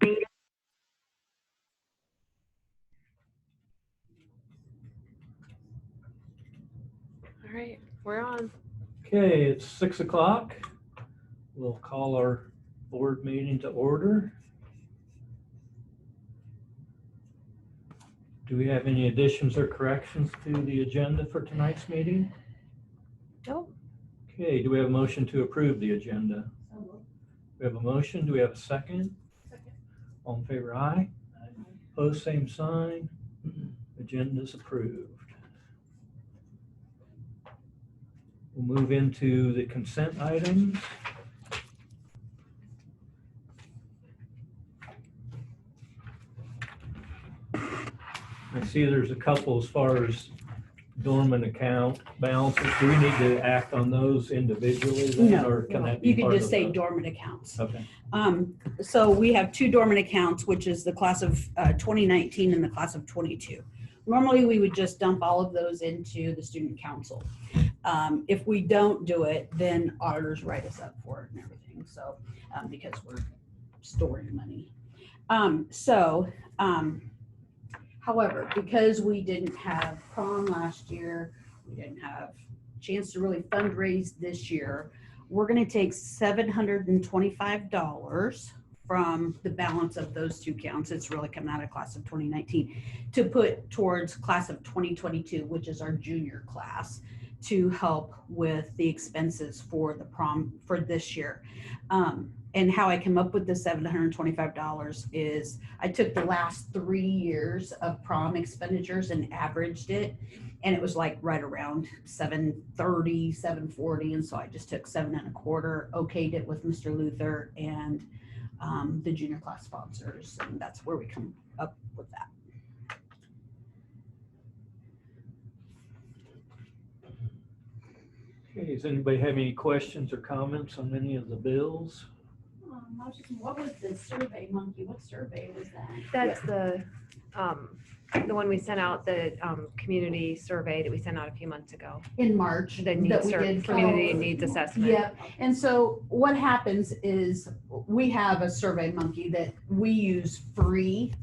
All right, we're on. Okay, it's 6 o'clock. We'll call our board meeting to order. Do we have any additions or corrections to the agenda for tonight's meeting? Nope. Okay, do we have a motion to approve the agenda? We have a motion. Do we have a second? Second. All in favor, aye. Opposed, same sign. Agenda is approved. We'll move into the consent items. I see there's a couple as far as dormant account balances. Do we need to act on those individually then, No, or can that be You can part just of say the- dormant accounts. Okay. So we have two dormant accounts, which is the class of 2019 and the class of 22. Normally, we would just dump all of those into the student council. If we don't do it, then auditors write us up for it and everything. So because we're storing money. However, because we didn't have prom last year, we didn't have a chance to really fundraise this year, we're going to take $725 from the balance of those two counts. It's really coming out of class of 2019 to put towards class of 2022, which is our junior class, to help with the expenses for the prom for this year. And how I come up with the $725 is I took the last 3 years of prom expenditures and averaged it. And it was like right around 730, 740. And so I just took 7.25, okayed it with Mr. Luther and the junior class sponsors. And that's where we come up with that. Okay, does anybody have any questions or comments on any of the bills? What was the Survey Monkey? What survey was that? That's the one we sent out, the community survey that we sent out a few months ago. In March. The that needs, we did for- community needs assessment. Yeah, and so what happens is we have a Survey Monkey that we use free,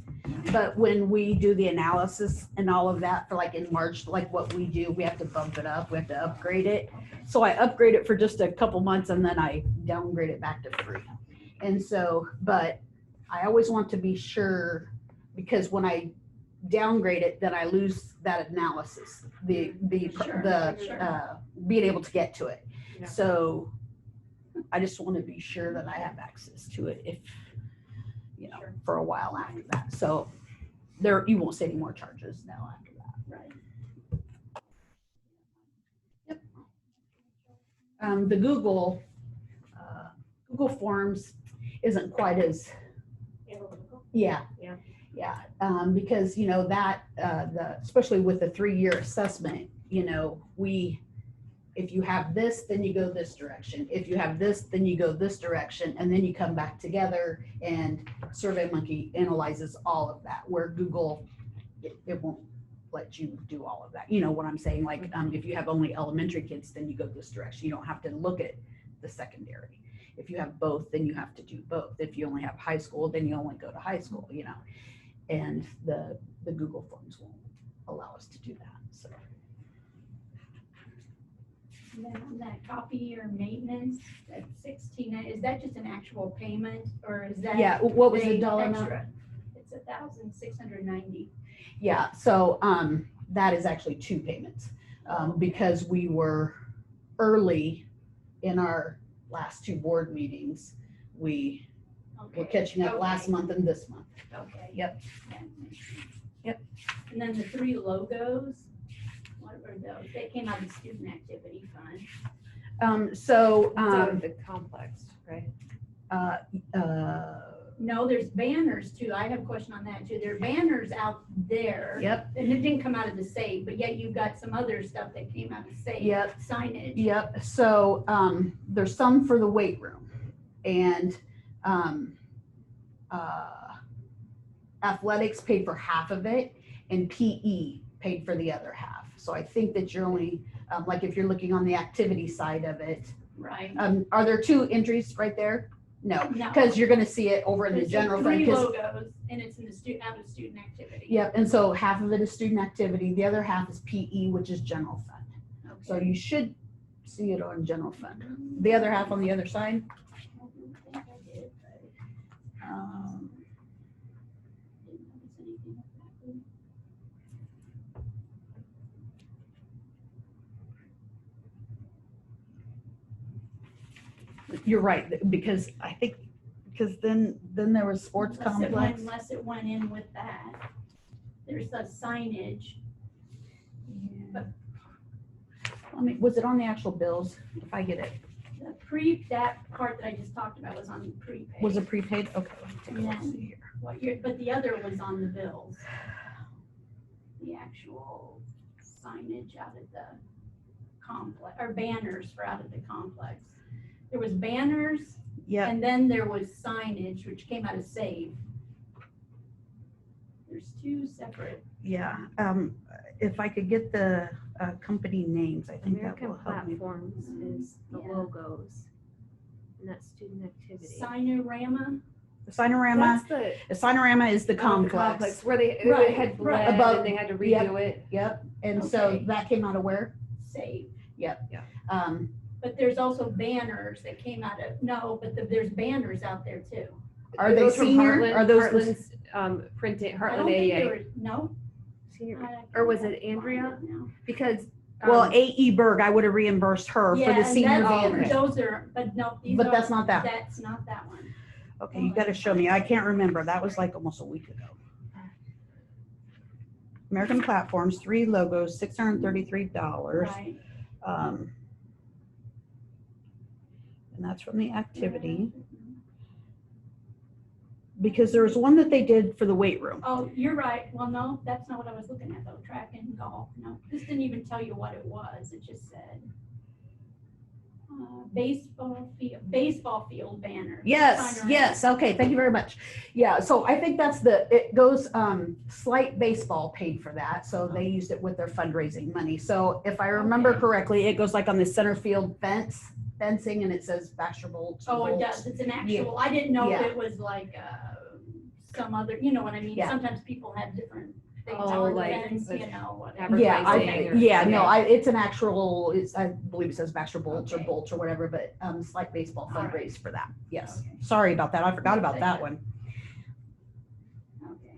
but when we do the analysis and all of that for like in March, like what we do, we have to bump it up, we have to upgrade it. So I upgrade it for just a couple months and then I downgrade it back to free. And so, but I always want to be sure, because when I downgrade it, then I lose that analysis, being able to get to it. Yeah. So I just want to be sure that I have access to it if, for a while after that. So you won't see any more charges now after that. Right. Yep. The Google Forms isn't quite as, yeah. Because that especially with the 3-year assessment, if you have this, then you go this direction. If you have this, then you go this direction, and then you come back together, and SurveyMonkey analyzes all of that. Where Google, it won't let you do all of that. You know what I'm saying? Like if you have only elementary kids, then you go this direction. You don't have to look at the secondary. If you have both, then you have to do both. If you only have high school, then you only go to high school, and the Google Forms won't allow us to do that. So. And then on that copy or maintenance, that 16, is that just an actual payment, or is that? Yeah. What was the dollar amount? extra? It's $1,690. Yeah. So that is actually 2 payments because we were early in our last 2 board meetings. We're catching up last month and this month. Okay. Yep. Yep. And then the 3 logos, what were those? They came out of the student activity fund. It's out of the complex, right? No, there's banners too. I have a question on that too. There are banners out there. Yep. And it didn't come out of the save, but yet you've got some other stuff that came out of save. Yep. Signage. Yep. So there's some for the weight room, and athletics paid for half of it, and PE paid for the other half. So I think that you're only like if you're looking on the activity side of it. Right. Are there 2 entries right there? No, No. because you're gonna see it over in the There's general fund. three 'Cause- logos, and it's in the out of student activity. Yep, and so half of it is student activity, the other half is PE, which is general fund. So Okay. you should see it on general fund. The other half on the other side. I don't think I did, but um, didn't notice anything like that. You're right, because I think, because then there was sports complex. Unless it went in with that. There's the signage. Was it on the actual bills? If I get it, That part that I just talked about was on prepaid. was it prepaid? Okay, let me take a look. Yeah. See here. But the other was on the bills. The actual signage out at the complex, or banners for out at the complex. There was banners, Yeah, and then there was signage, which came out of SAVE. There's two separate. yeah. If I could get the company names, I think that American will help me. Platforms is the Yeah. logos. And that's student activity. Signarama. The Sinorama, That's the Sinorama is the oh, the complex. where they Right, it had right. bled Above- and they had to redo it. Yep, and so Okay. that came out of where? SAVE. Um, But there's also banners that came out of, no, but there's banners out there too. Are they Those from senior? Heartland- Are those the- Heartland's printing, I Heartland don't think AA. there were- No? Senior, I or was can't it find Andrea? it now. Because well, AE Berg, I would have reimbursed her for Yeah, the and senior that's- banners. Those are, but no, these But are. that's not that. That's not that one. Okay, you gotta show me. I can't remember. That was like almost a week ago. American Platforms, 3 logos, $633. Right. Um, and that's from the activity. Because there was one that they did for the weight room. Oh, you're right. Well, no, that's not what I was looking at though. Track and golf. No, this didn't even tell you what it was. It just said baseball field banner. Yes, Sign yes. Okay, thank you very much. Yeah, so I think that's it goes, Slight Baseball paid for that. So they used it with their fundraising money. So if I remember Okay. correctly, it goes like on the center field fencing and it says Baxter Bolts. Oh, it Bolts. does. It's an actual, I didn't know Yeah. if it was like some other, you know what I mean? Yeah. Sometimes people have different things Oh, on the like fence, with you know, whatever. advertising. Yeah, or- no, okay. it's an actual, I believe it says Baxter Bolts or Okay. Bolts or whatever, but Slight Baseball All right. fundraised for that. Yes. Okay. Sorry about that. I forgot about Thank that you. one. Okay.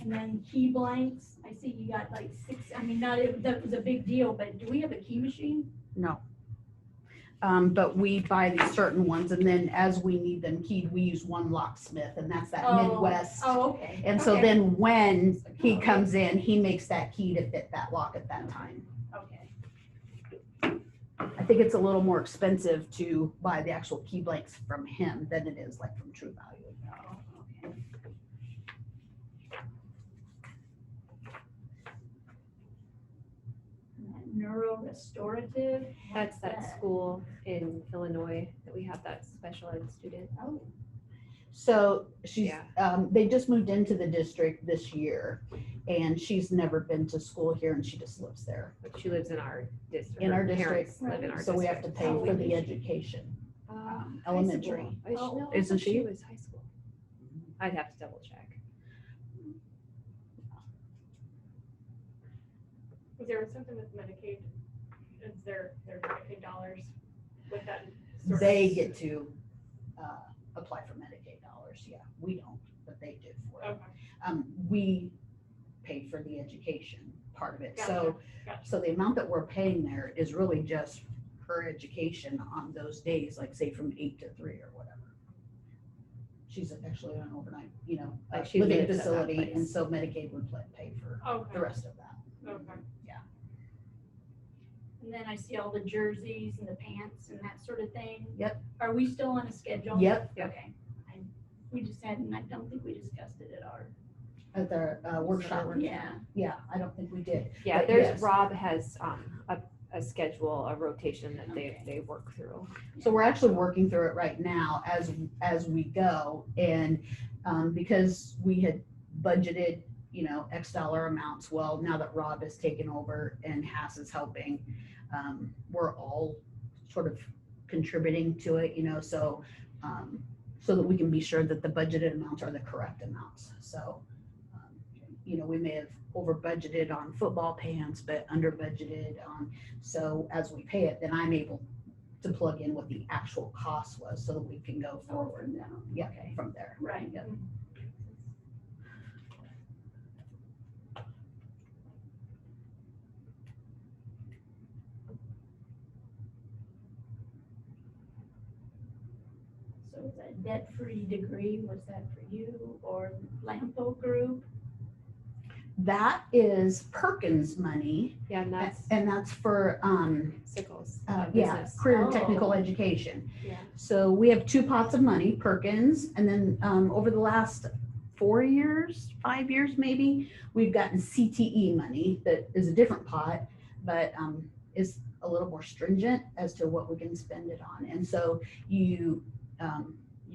And then key blanks, I see you got like 6, I mean, that was a big deal, but do we have a key machine? No. But we buy these certain ones and then as we need them keyed, we use one locksmith and that's that Midwest. Oh, okay. And so Okay. then when he Oh, comes in, he makes that key to fit that lock at that time. Okay. I think it's a little more expensive to buy the actual key blanks from him than it is like from True Value. Oh, okay. And that Neuro restorative. That's that school in Illinois that we have that special ed student. Oh, So she's, Yeah. they just moved into the district this year and she's never been to school here and she just lives there. But she lives in our district. In our Her district. parents live in our So we have to district. pay Oh, for we the do. education. High elementary. school. Oh, No, I isn't thought she? was high school. I'd have to double check. Was there something with Medicaid? Is there Medicaid dollars with that? service? They get to apply for Medicaid dollars. Yeah, we don't, but they do for it. Okay, We pay for the education part of it. gotcha, So gotcha. So the amount that we're paying there is really just her education on those days, like say from 8 to 3 or whatever. She's actually on overnight, Like she living lives at that facility, and place. so Medicaid would pay for the Okay, rest of that. okay. and then I see all the jerseys and the pants and that sort of thing. Yep. Are we still on a schedule? Yep, Okay. We just hadn't, I don't think we discussed it at our. at the workshop. Yeah. Yeah, I don't think we did. Yeah, But there's, yes. Rob has a schedule, a rotation that Okay. they work through. So we're actually working through it right now as we go. And because we had budgeted, X dollar amounts, well, now that Rob has taken over and Hass is helping, we're all sort of contributing to it, so, so that we can be sure that the budgeted amounts are the correct amounts. So, we may have over budgeted on football pants, but under budgeted on, so as we pay it, then I'm able to plug in what the actual cost was so that we can go forward. From down. Yeah, Okay. from there. Right. Yep. So is that debt-free degree, was that for you or Lampo Group? That is Perkins money, Yeah, and that's and that's for, Sickles. yeah, business. career and technical Oh. education. Yeah. So we have two pots of money, Perkins, and then over the last 4 years, 5 years maybe, we've gotten CTE money that is a different pot, but is a little more stringent as to what we can spend it on. And so you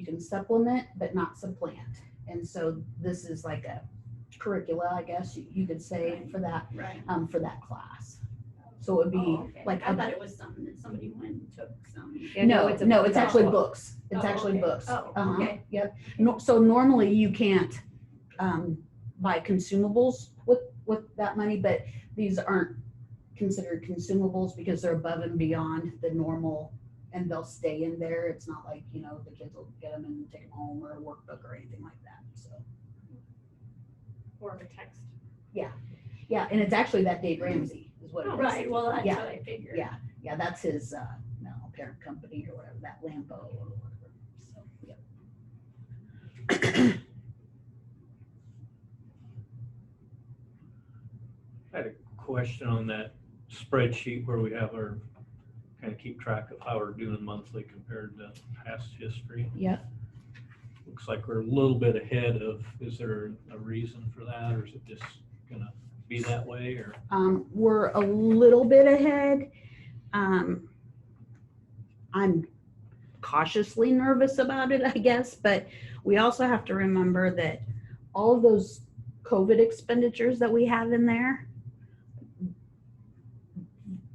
can supplement but not supplant. And so this is like a curricula, I guess you could say, for that Right. for that class. So it would be Oh, okay. like I thought it was something that somebody went and took some. Yeah, no, a no, it's actually book. books. It's Oh, actually okay. books. Oh, Uh-huh, okay. Yep. No, so normally you can't buy consumables with that money, but these aren't considered consumables because they're above and beyond the normal, and they'll stay in there. It's not like, the kids will get them and take them home, or a workbook or anything like that. So, More of a text. yeah, and it's actually that Dave Ramsey is what it is. Right, well, that's Yeah. what I figured. Yeah, that's his parent company or whatever, that Lampo or whatever. So, yeah. I had a question on that spreadsheet where we have our, kind of keep track of how we're doing monthly compared to past history. Yep. Looks like we're a little bit ahead of, is there a reason for that, or is it just gonna be that way, or? We're a little bit ahead. I'm cautiously nervous about it, I guess, but we also have to remember that all of those COVID expenditures that we have in there,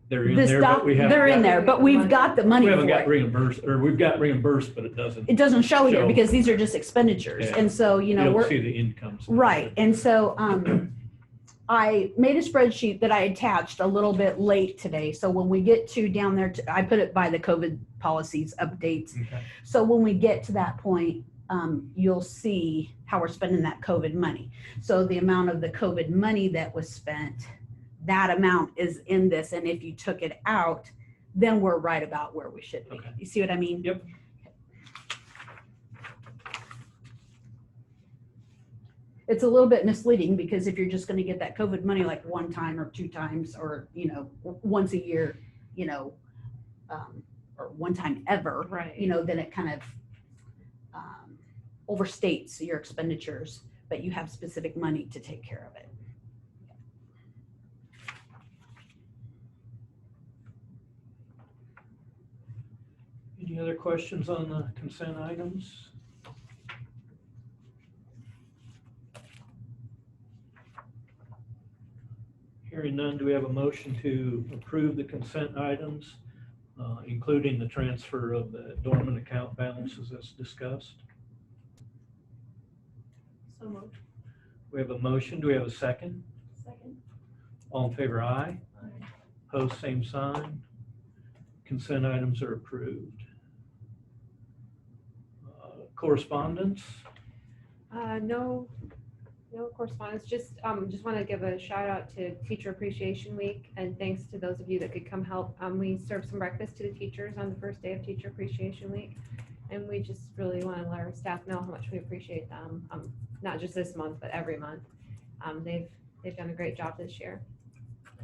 They're in there, but we haven't. they're in got- there, but we've got the money We haven't for got it. reimbursed, or we've got reimbursed, but it doesn't, It doesn't show here show. because these are just expenditures. Yeah. And so, you don't we're, see the incomes. right. And so, I made a spreadsheet that I attached a little bit late today. So when we get to down there, I put it by the COVID policies updates. Okay. So when we get to that point, you'll see how we're spending that COVID money. So the amount of the COVID money that was spent, that amount is in this. And if you took it out, then we're right about where we should be. Okay. You see what I mean? Yep. It's a little bit misleading because if you're just going to get that COVID money like one time or two times, or, once a year, or one time ever, Right. then it kind of overstates your expenditures, but you have specific money to take care of it. Any other questions on the consent items? Hearing none, do we have a motion to approve the consent items, including the transfer of the dormant account balances as discussed? So moved. We have a motion. Do we have a second? Second. All in favor, aye. Opposed, same sign. Consent items are approved. Correspondence? No correspondence, just want to give a shout out to Teacher Appreciation Week, and thanks to those of you that could come help. We served some breakfast to the teachers on the first day of Teacher Appreciation Week, and we just really want to let our staff know how much we appreciate them, not just this month, but every month. They've done a great job this year.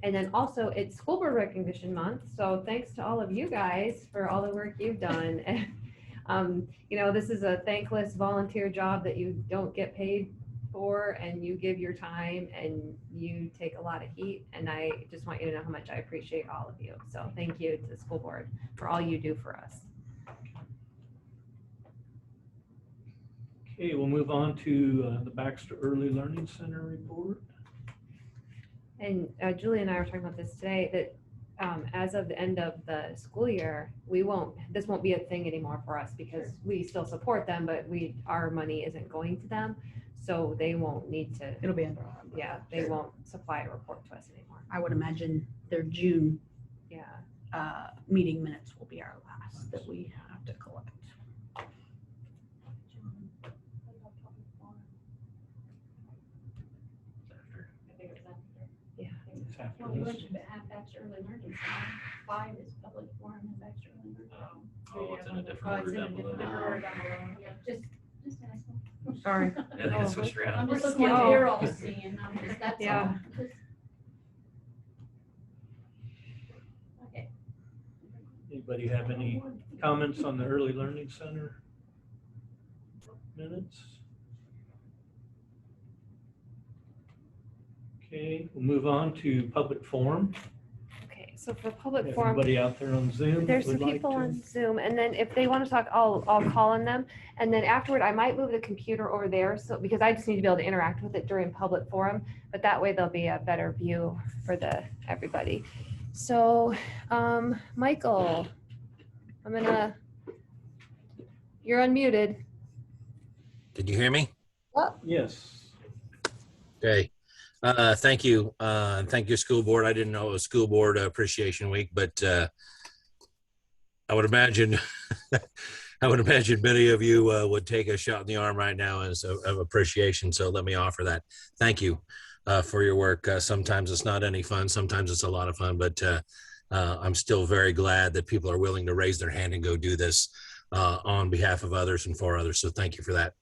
And then also it's School Board Recognition Month, so thanks to all of you guys for all the work you've done. This is a thankless volunteer job that you don't get paid for, and you give your time and you take a lot of heat, and I just want you to know how much I appreciate all of you. So thank you to the school board for all you do for us. Okay, we'll move on to the Baxter Early Learning Center report. And Julie and I were talking about this today, that as of the end of the school year, this won't be a thing anymore for us because we still support them, but our money isn't going to them. So they won't need to, It'll be under. they won't supply a report to us anymore. I would imagine their June Yeah. meeting minutes will be our last that we have to collect. I think it's after. Yeah. It's after Well, we this. went to Baxter Early Learning Center. 5 is public forum and Baxter Early Learning Center. Oh, it's in a Oh, different it's order in a down different below. order. Different order down below. Yeah, just asking. Sorry. Yeah, they switched I'm around. just looking at Oh. what you're all seeing. That's Yeah. all. Just- Okay. Anybody have any comments on the Early Learning Center minutes? Okay, we'll move on to public forum. Okay, so for public If forum, anybody out there on Zoom there's would some like people to. on Zoom, and then if they want to talk, I'll call on them. And then afterward, I might move the computer over there, so, because I just need to be able to interact with it during public forum, but that way there'll be a better view for everybody. So, Michael, you're unmuted. Did you hear me? Yes. Okay. Thank you. Thank you, school board. I didn't know it was school board appreciation week, but I would imagine many of you would take a shot in the arm right now as of appreciation. So let me offer that. Thank you for your work. Sometimes it's not any fun. Sometimes it's a lot of fun, but I'm still very glad that people are willing to raise their hand and go do this on behalf of others and for others. So thank you for that.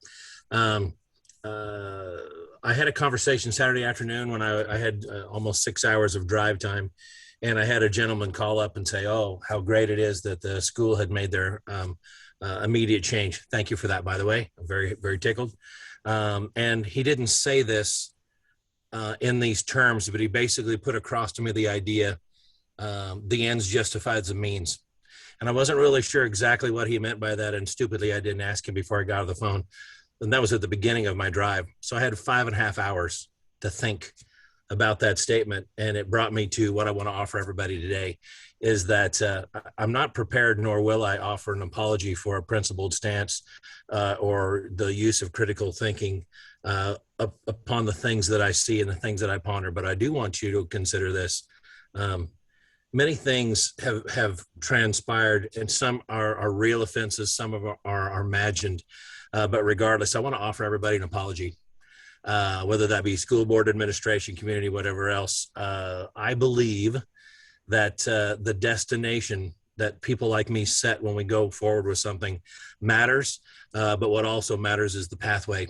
I had a conversation Saturday afternoon when I had almost 6 hours of drive time, and I had a gentleman call up and say, "Oh, how great it is that the school had made their immediate change." Thank you for that, by the way. I'm very, very tickled. And he didn't say this in these terms, but he basically put across to me the idea, the ends justifies the means. And I wasn't really sure exactly what he meant by that, and stupidly, I didn't ask him before I got off the phone. And that was at the beginning of my drive. So I had 5.5 hours to think about that statement. And it brought me to what I want to offer everybody today is that I'm not prepared, nor will I offer an apology for a principled stance or the use of critical thinking upon the things that I see and the things that I ponder. But I do want you to consider this. Many things have transpired, and some are real offenses, some of are imagined. But regardless, I want to offer everybody an apology, whether that be school board administration, community, whatever else. I believe that the destination that people like me set when we go forward with something matters, but what also matters is the pathway.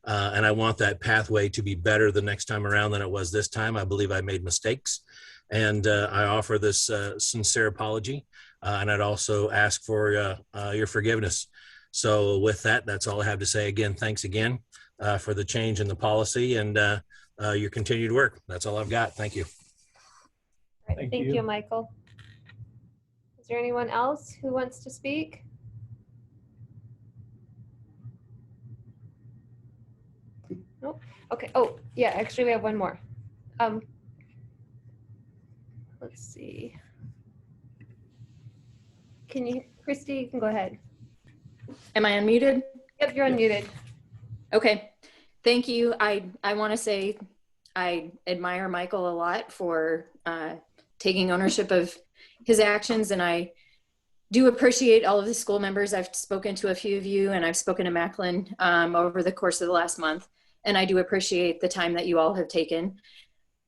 And I want that pathway to be better the next time around than it was this time. I believe I made mistakes, and I offer this sincere apology, and I'd also ask for your forgiveness. So with that, that's all I have to say. Again, thanks again for the change in the policy and your continued work. That's all I've got. Thank you. Right, Thank thank you. you, Michael. Is there anyone else who wants to speak? Nope. Okay. Oh, yeah, actually we have one more. Let's see. Christy, you can go ahead. Am I unmuted? Yep, you're unmuted. Okay. Thank you. I want to say I admire Michael a lot for taking ownership of his actions, and I do appreciate all of the school members. I've spoken to a few of you, and I've spoken to Macklin over the course of the last month, and I do appreciate the time that you all have taken.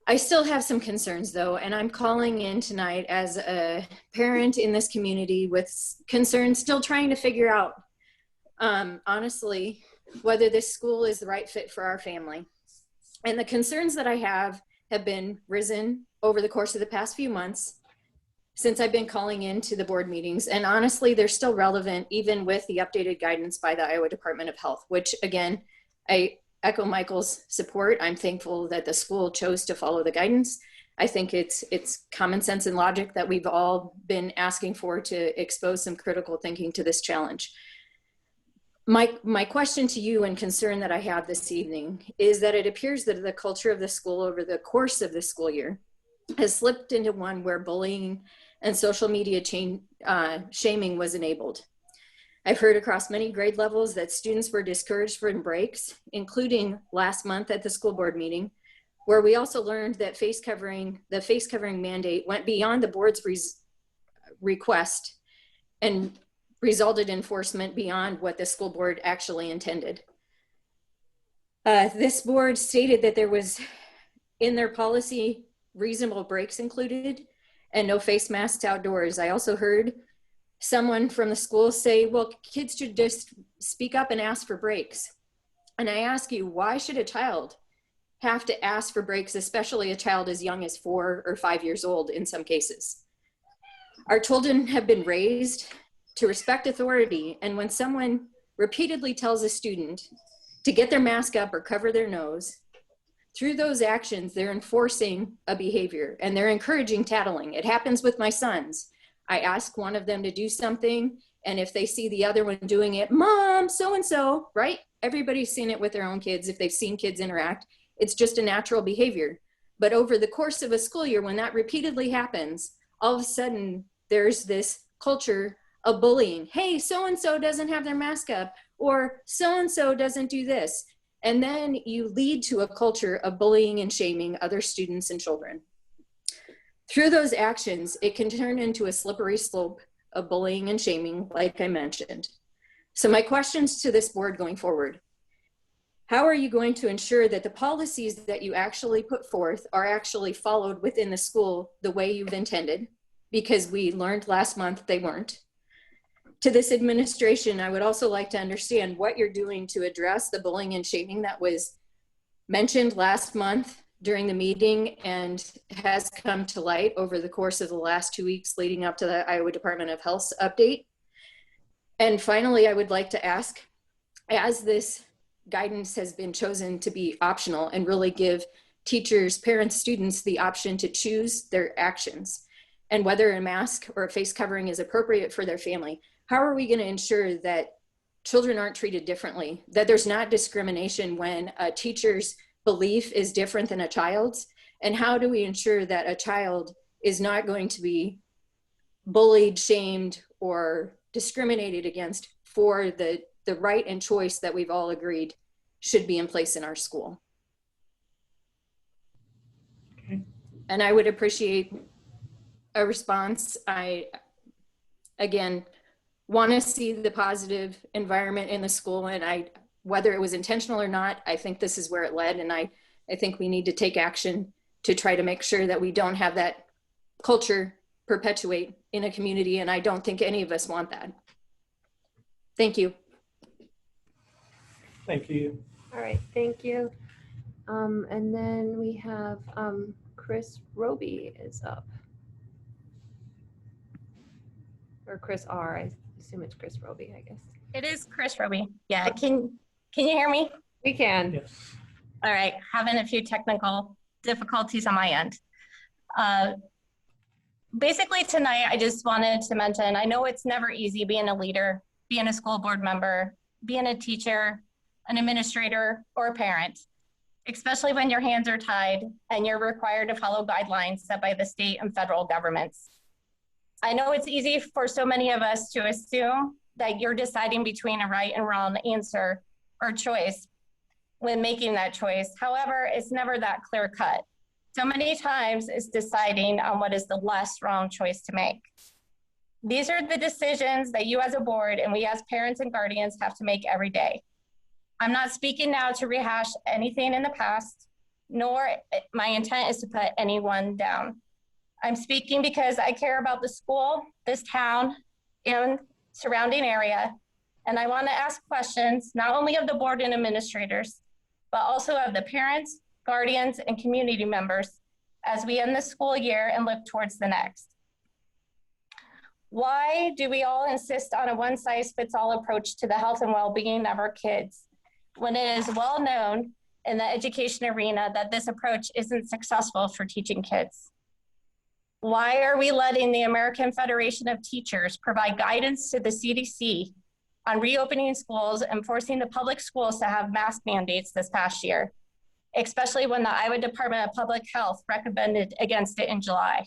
I still have some concerns though, and I'm calling in tonight as a parent in this community with concerns, still trying to figure out, honestly, whether this school is the right fit for our family. And the concerns that I have been risen over the course of the past few months since I've been calling into the board meetings. And honestly, they're still relevant even with the updated guidance by the Iowa Department of Health, which again, I echo Michael's support. I'm thankful that the school chose to follow the guidance. I think it's common sense and logic that we've all been asking for to expose some critical thinking to this challenge. My question to you and concern that I have this evening is that it appears that the culture of the school over the course of the school year has slipped into one where bullying and social media shaming was enabled. I've heard across many grade levels that students were discouraged from breaks, including last month at the school board meeting, where we also learned that the face covering mandate went beyond the board's request and resulted in enforcement beyond what the school board actually intended. This board stated that there was in their policy reasonable breaks included and no face masks outdoors. I also heard someone from the school say, well, kids should just speak up and ask for breaks. And I ask you, why should a child have to ask for breaks, especially a child as young as 4 or 5 years old in some cases? Our children have been raised to respect authority, and when someone repeatedly tells a student to get their mask up or cover their nose, through those actions, they're enforcing a behavior and they're encouraging tattling. It happens with my sons. I ask one of them to do something, and if they see the other one doing it, Mom, so-and-so, right? Everybody's seen it with their own kids. If they've seen kids interact, it's just a natural behavior. But over the course of a school year, when that repeatedly happens, all of a sudden there's this culture of bullying. Hey, so-and-so doesn't have their mask up, or so-and-so doesn't do this. And then you lead to a culture of bullying and shaming other students and children. Through those actions, it can turn into a slippery slope of bullying and shaming, like I mentioned. So my questions to this board going forward: how are you going to ensure that the policies that you actually put forth are actually followed within the school the way you've intended? Because we learned last month they weren't. To this administration, I would also like to understand what you're doing to address the bullying and shaming that was mentioned last month during the meeting and has come to light over the course of the last 2 weeks leading up to the Iowa Department of Health's update. And finally, I would like to ask, as this guidance has been chosen to be optional and really give teachers, parents, students the option to choose their actions and whether a mask or a face covering is appropriate for their family, how are we going to ensure that children aren't treated differently, that there's not discrimination when a teacher's belief is different than a child's? And how do we ensure that a child is not going to be bullied, shamed, or discriminated against for the right and choice that we've all agreed should be in place in our school? Okay. And I would appreciate a response. I, again, want to see the positive environment in the school, and whether it was intentional or not, I think this is where it led, and I think we need to take action to try to make sure that we don't have that culture perpetuate in a community, and I don't think any of us want that. Thank you. Thank you. All right, thank you. And then we have Chris Roby is up. Or Chris R, I assume it's Chris Roby, I guess. It is Chris Roby. Yeah, can you hear me? We can. Yes. All right, having a few technical difficulties on my end. Basically tonight, I just wanted to mention, I know it's never easy being a leader, being a school board member, being a teacher, an administrator, or a parent, especially when your hands are tied and you're required to follow guidelines set by the state and federal governments. I know it's easy for so many of us to assume that you're deciding between a right and wrong answer or choice when making that choice. However, it's never that clear cut. So many times it's deciding on what is the less wrong choice to make. These are the decisions that you as a board and we as parents and guardians have to make every day. I'm not speaking now to rehash anything in the past, nor my intent is to put anyone down. I'm speaking because I care about the school, this town, and surrounding area, and I want to ask questions not only of the board and administrators, but also of the parents, guardians, and community members as we end the school year and look towards the next. Why do we all insist on a one-size-fits-all approach to the health and well-being of our kids when it is well known in the education arena that this approach isn't successful for teaching kids? Why are we letting the American Federation of Teachers provide guidance to the CDC on reopening schools and forcing the public schools to have mask mandates this past year? especially when the Iowa Department of Public Health recommended against it in July?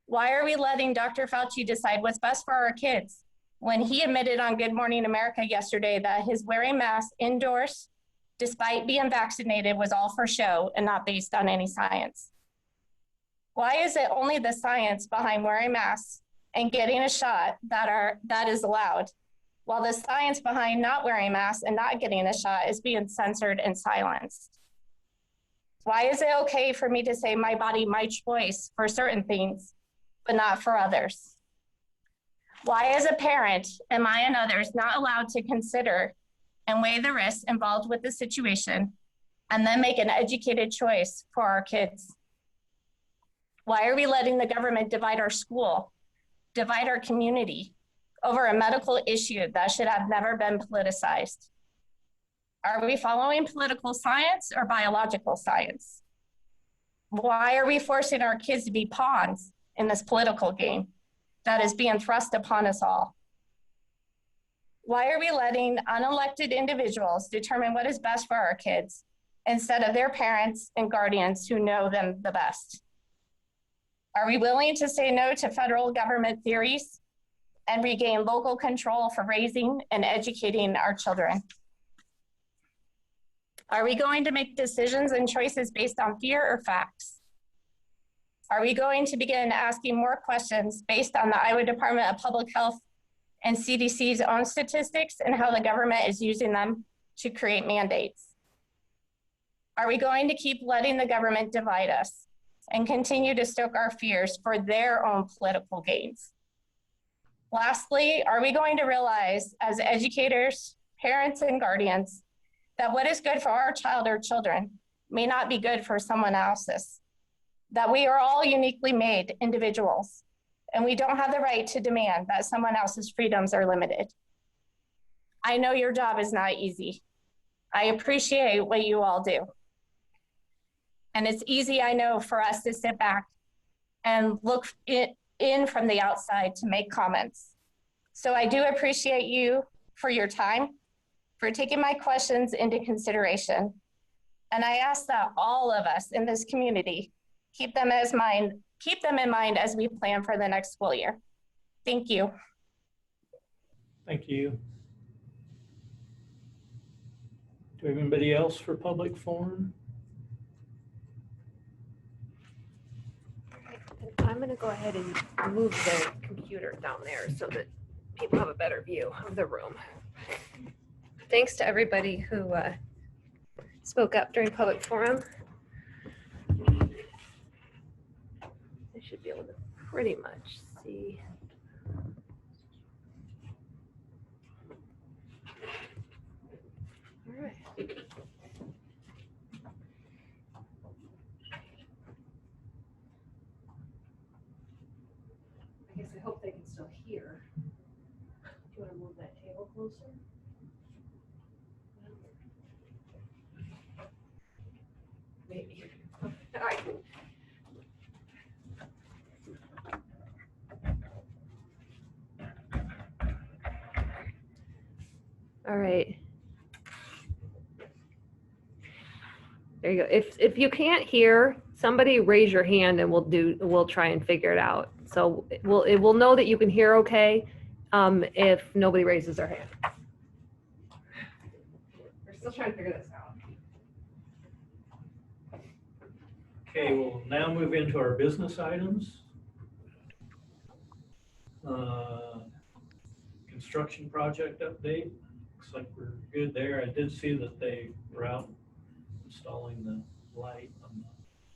Why are we letting Dr. Fauci decide what's best for our kids when he admitted on Good Morning America yesterday that his wearing masks indoors, despite being vaccinated, was all for show and not based on any science? Why is it only the science behind wearing masks and getting a shot that is allowed, while the science behind not wearing masks and not getting a shot is being censored and silenced? Why is it okay for me to say my body, my choice for certain things, but not for others? Why, as a parent, am I and others not allowed to consider and weigh the risks involved with the situation and then make an educated choice for our kids? Why are we letting the government divide our school, divide our community over a medical issue that should have never been politicized? Are we following political science or biological science? Why are we forcing our kids to be pawns in this political game that is being thrust upon us all? Why are we letting unelected individuals determine what is best for our kids instead of their parents and guardians who know them the best? Are we willing to say no to federal government theories and regain local control for raising and educating our children? Are we going to make decisions and choices based on fear or facts? Are we going to begin asking more questions based on the Iowa Department of Public Health and CDC's own statistics and how the government is using them to create mandates? Are we going to keep letting the government divide us and continue to stoke our fears for their own political gains? Lastly, are we going to realize as educators, parents, and guardians that what is good for our child or children may not be good for someone else's? That we are all uniquely made individuals, and we don't have the right to demand that someone else's freedoms are limited. I know your job is not easy. I appreciate what you all do. And it's easy, I know, for us to sit back and look in from the outside to make comments. So I do appreciate you for your time, for taking my questions into consideration. And I ask that all of us in this community keep them in mind as we plan for the next school year. Thank you. Thank you. Do we have anybody else for public forum? I'm going to go ahead and move the computer down there so that people have a better view of the room. Thanks to everybody who spoke up during public forum. I should be able to pretty much see. All right. I guess I hope they can still hear. Do you want to move that table closer? Maybe. All right. All right. There you go. If you can't hear, somebody raise your hand and we'll try and figure it out. So it will know that you can hear okay if nobody raises their hand. We're still trying to figure this out. Okay, we'll now move into our business items. Construction project update. Looks like we're good there. I did see that they were out installing the light on the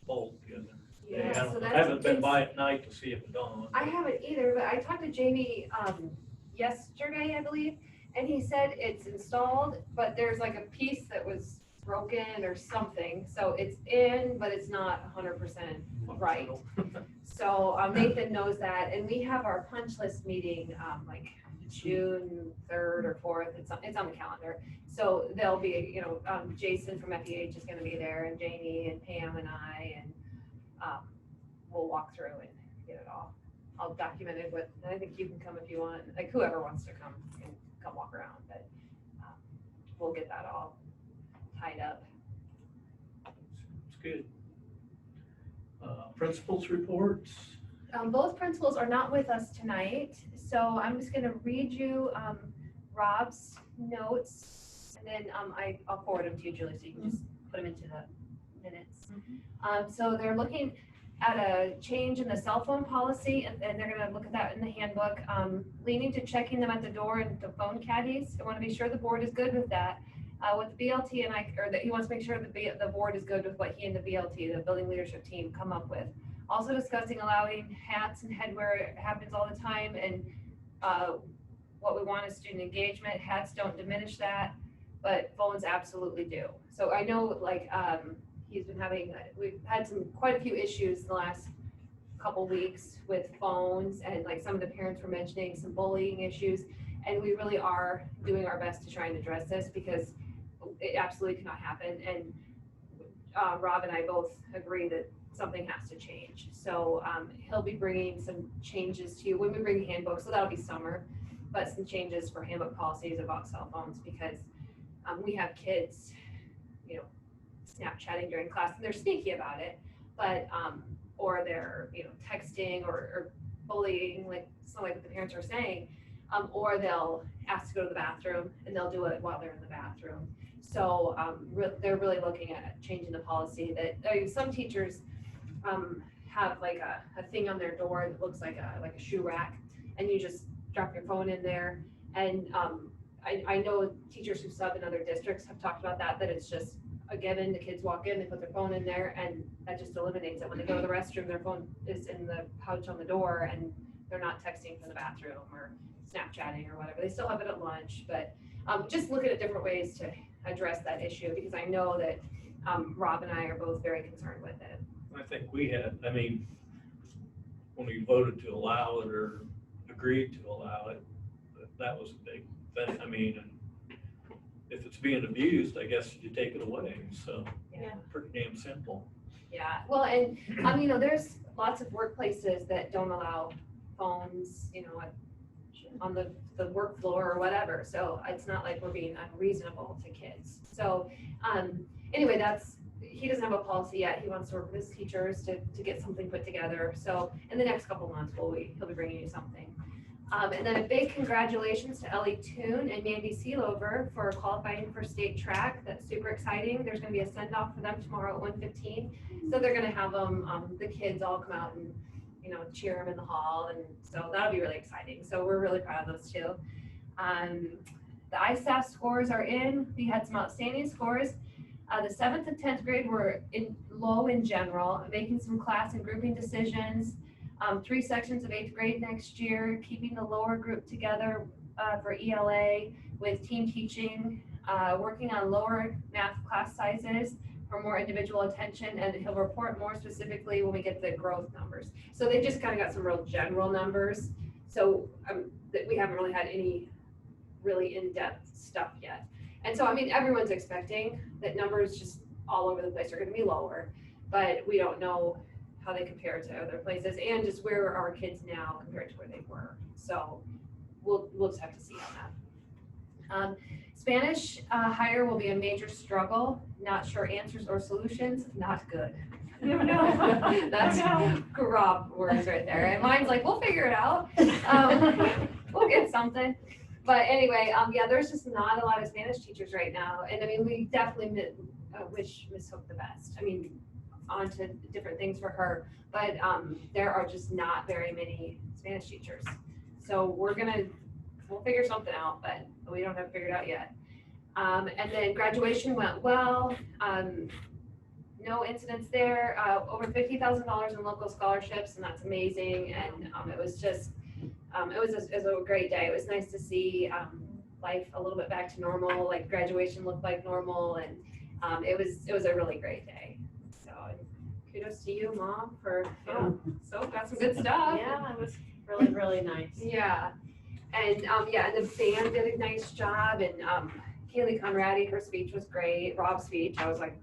bolt the other day. Yeah, so I haven't been by at night to see if it dawned. I haven't either, but I talked to Jamie yesterday, I believe, and he said it's installed, but there's like a piece that was broken or something. So it's in, but it's not 100% right. So Nathan knows that, and we have our punch list meeting like June 3rd or 4th. It's on the calendar. So there'll be, Jason from FEH is going to be there, and Jamie and Pam and I, and we'll walk through and get it all documented. But I think you can come if you want. Like whoever wants to come can come walk around, but we'll get that all tied up. Good. Principals reports. Both principals are not with us tonight, so I'm just gonna read you Rob's notes, and then I'll forward them to you, Julie, so you can just put them into the minutes. So they're looking at a change in the cell phone policy, and they're gonna look at that in the handbook, leaning to checking them at the door and the phone caddies. I wanna be sure the board is good with that. With the BLT or that he wants to make sure the board is good with what he and the BLT, the building leadership team, come up with. Also discussing allowing hats and headwear. It happens all the time, and what we want is student engagement. Hats don't diminish that, but phones absolutely do. So I know, like, we've had quite a few issues in the last couple weeks with phones, and like some of the parents were mentioning some bullying issues, and we really are doing our best to try and address this because it absolutely cannot happen. And Rob and I both agree that something has to change. So he'll be bringing some changes to you when we bring handbooks, so that'll be summer, but some changes for handbook policies about cell phones, because we have kids, Snapchatting during class, and they're sneaky about it, but or they're texting or bullying, like what the parents are saying, or they'll ask to go to the bathroom and they'll do it while they're in the bathroom. So they're really looking at changing the policy that some teachers have like a thing on their door that looks like a shoe rack, and you just drop your phone in there. And I know teachers who sub in other districts have talked about that it's just a given. The kids walk in, they put their phone in there, and that just eliminates it. When they go to the restroom, their phone is in the pouch on the door, and they're not texting from the bathroom or Snapchatting or whatever. They still have it at lunch, but just looking at different ways to address that issue, because I know that Rob and I are both very concerned with it. I think when we voted to allow it or agreed to allow it, that was a big thing. And if it's being abused, I guess you take it away. So Yeah. Pretty damn simple. Yeah, well, and there's lots of workplaces that don't allow phones, on the work floor or whatever. So it's not like we're being unreasonable to kids. So anyway, he doesn't have a policy yet. He wants to work with his teachers to get something put together. So in the next couple months, he'll be bringing you something. And then a big congratulations to Ellie Toon and Mandy Seelover for qualifying for state track. That's super exciting. There's going to be a send-off for them tomorrow at 1:15. So they're going to have the kids all come out and cheer them in the hall, and so that'll be really exciting. So we're really proud of those two. The ISAF scores are in. We had some outstanding scores. The 7th and 10th grade were low in general, making some class and grouping decisions. 3 sections of 8th grade next year, keeping the lower group together for ELA with team teaching, working on lower math class sizes for more individual attention, and he'll report more specifically when we get the growth numbers. So they just kind of got some real general numbers. So we haven't really had any really in-depth stuff yet. And so, everyone's expecting that numbers just all over the place are going to be lower, but we don't know how they compare to other places, and just where are our kids now compared to where they were. So we'll just have to see on that. Spanish hire will be a major struggle. Not sure answers or solutions. Not good. No. That's Rob words right there. And mine's like, we'll figure it out. We'll get something. But anyway, there's just not a lot of Spanish teachers right now. And we definitely wish Miss Hook the best. On to different things for her, but there are just not very many Spanish teachers. So we'll figure something out, but we don't have it figured out yet. And then graduation went well. No incidents there. Over $50,000 in local scholarships, and that's amazing. And it was just, it was a great day. It was nice to see life a little bit back to normal. Like graduation looked like normal, and it was a really great day. So kudos to you, Mom, for so got some good stuff. Yeah, it was really, really nice. Yeah. And and the band did a nice job, and Kaylee Conradi, her speech was great. Rob's speech, I was like,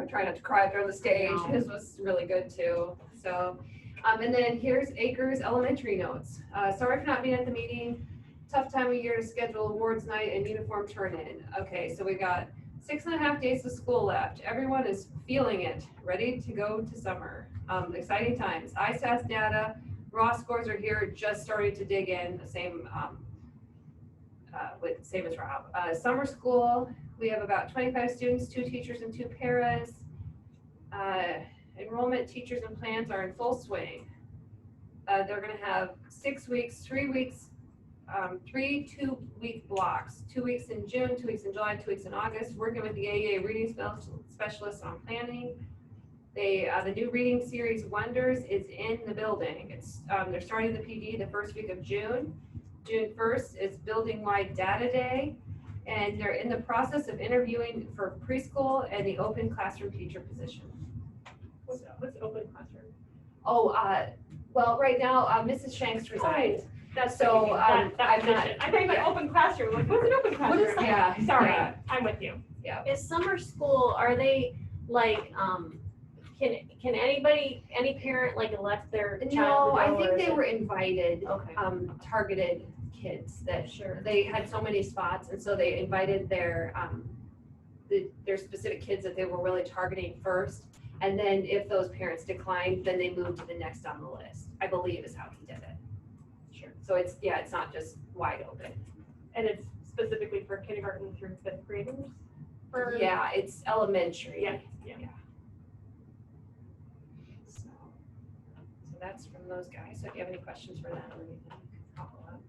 trying not to cry up there on the stage. No. His was really good too. So, and then here's Acres Elementary notes. Sorry for not being at the meeting. Tough time of year to schedule awards night and uniform turn in. Okay, so we got 6.5 days of school left. Everyone is feeling it, ready to go to summer. Exciting times. ISAS data, raw scores are here, just starting to dig in. The same same as Rob. Summer school, we have about 25 students, 2 teachers and 2 paras. Enrollment, teachers, and plans are in full swing. They're going to have 6 weeks, 3 weeks, 3 2-week blocks, 2 weeks in June, 2 weeks in July, 2 weeks in August, working with the AEA reading specialists on planning. The new reading series Wonders is in the building. They're starting the PD the first week of June. June 1st is building-wide data day, and they're in the process of interviewing for preschool and the open classroom teacher position. What's open classroom? Oh, well, right now, Mrs. Shanks resigned. That's So, that I'm not- position. I thought you meant open classroom. Like, what's an open classroom? is that? Yeah, Sorry, yeah. I'm with you. Is summer school, are they like, can anybody, any parent like elect their child No, to I go, or think is they it- were invited, Okay. targeted kids that Sure. they had so many spots, and so they invited their specific kids that they were really targeting first. And then if those parents declined, then they moved to the next on the list, I believe is how he did it. Sure. So it's not just wide open. And it's specifically for kindergarten through 5th graders? Yeah, it's elementary. Yeah. So that's from those guys. So if you have any questions for them or anything, follow up.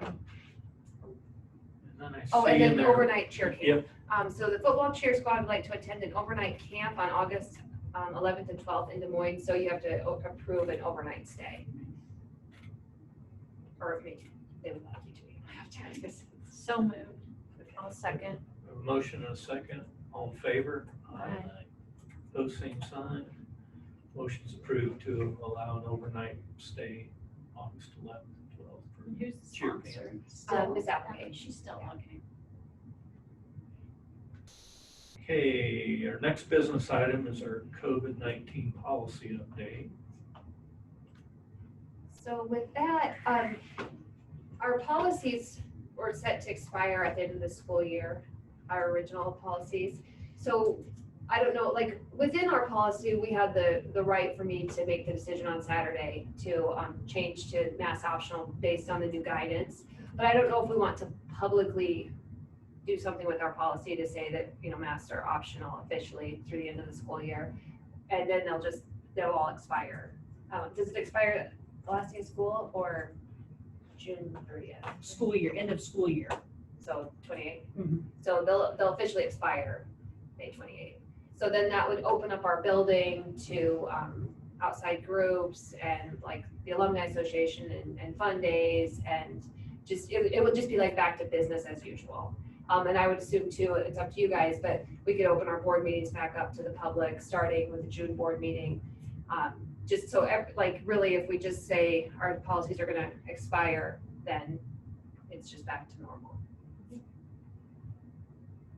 And then I Oh, see and in then there- overnight cheer camp. Yep. So the football cheer squad would like to attend an overnight camp on August 11th and 12th in Des Moines, so you have to approve an overnight stay. Or maybe they would like you to, you don't have to, I guess. So moved. I'll second. A motion and a second, all in favor? Aye. Pose same sign. Motion's approved to allow an overnight stay August 11th, 12th. for Who's the cheer camp. sponsor? Ms. Applegate. She's still okay. Okay, our next business item is our COVID-19 policy update. So with that, our policies were set to expire at the end of the school year, our original policies. So I don't know, like within our policy, we had the right for me to make the decision on Saturday to change to mask optional based on the new guidance. But I don't know if we want to publicly do something with our policy to say that, masks are optional officially through the end of the school year. And then they'll all expire. Does it expire the last day of school or June 30th? School year, end of school year. So 28th. Mhm. So they'll officially expire May 28th. So then that would open up our building to outside groups and like the Alumni Association and fun days, and just it would just be like back to business as usual. And I would assume too, it's up to you guys, but we could open our board meetings back up to the public starting with the June board meeting. Just so really, if we just say our policies are going to expire, then it's just back to normal.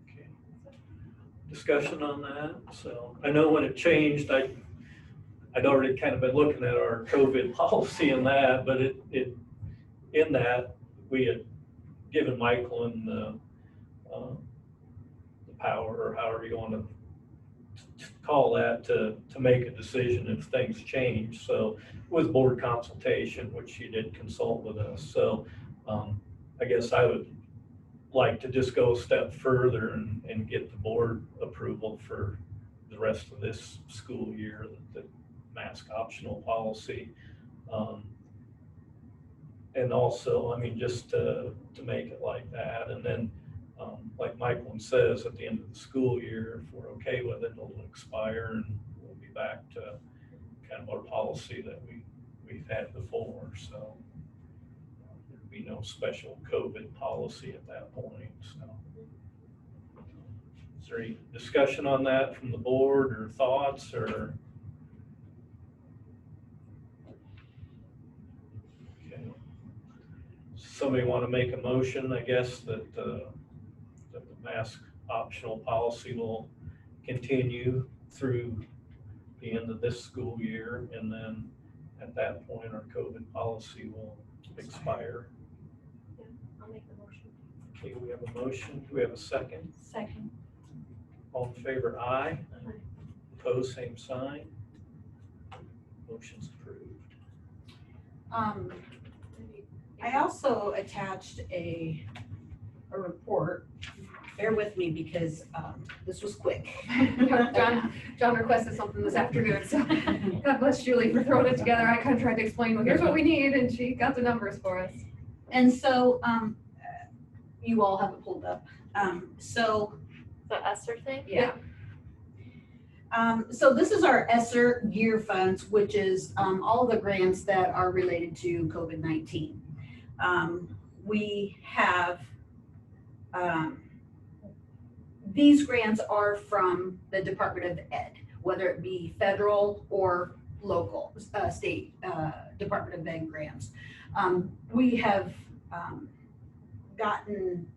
Okay. Discussion on that. So I know when it changed, I'd already kind of been looking at our COVID policy and that, but in that we had given Michael and the power, or however you want to call that, to make a decision if things change. So with board consultation, which you did consult with us. So I guess I would like to just go a step further and get the board approval for the rest of this school year, the mask optional policy. And also, just to make it like that. And then, like Michael says, at the end of the school year, if we're okay with it, it'll expire and we'll be back to kind of our policy that we've had before. So there'd be no special COVID policy at that point. So is there any discussion on that from the board or thoughts or? Okay. Somebody want to make a motion, I guess, that the mask optional policy will continue through the end of this school year, and then at that point our COVID policy will expire. I'll make the motion. Okay, we have a motion. Do we have a second? Second. All in favor, aye. Opposed, same sign. Motion's approved. I also attached a report. Bear with me because this was quick. John requested something this afternoon, so God bless Julie for throwing it together. I kind of tried to explain, well, here's what we need, and she got the numbers for us. And so you all have it pulled up. So The ESSER thing? Yeah. So this is our ESSER gear funds, which is all the grants that are related to COVID-19. We have, these grants are from the Department of Ed, whether it be federal or local, state Department of Ed grants. We have gotten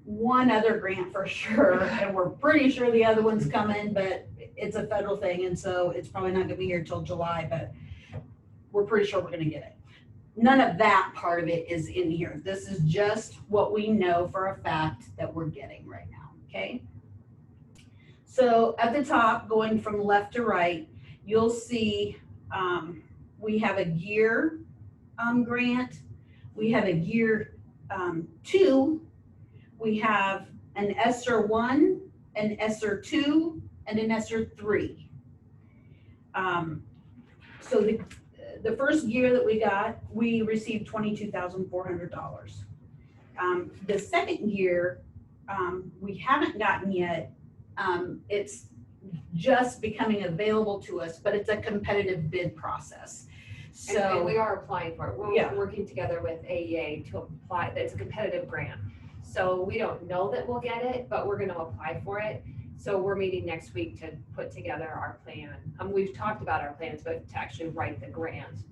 one other grant for sure, and we're pretty sure the other one's coming, but it's a federal thing, and so it's probably not gonna be here till July, but we're pretty sure we're gonna get it. None of that part of it is in here. This is just what we know for a fact that we're getting right now, okay? So at the top, going from left to right, you'll see we have a gear grant, we have a gear 2, we have an ESSER 1, an ESSER 2, and an ESSER 3. So the first year that we got, we received $22,400. The second year, we haven't gotten yet. It's just becoming available to us, but it's a competitive bid process. And we are applying for it. Yeah. We're working together with AEA to apply. It's a competitive grant. So we don't know that we'll get it, but we're gonna apply for it. So we're meeting next week to put together our plan. We've talked about our plans, but to actually write the grant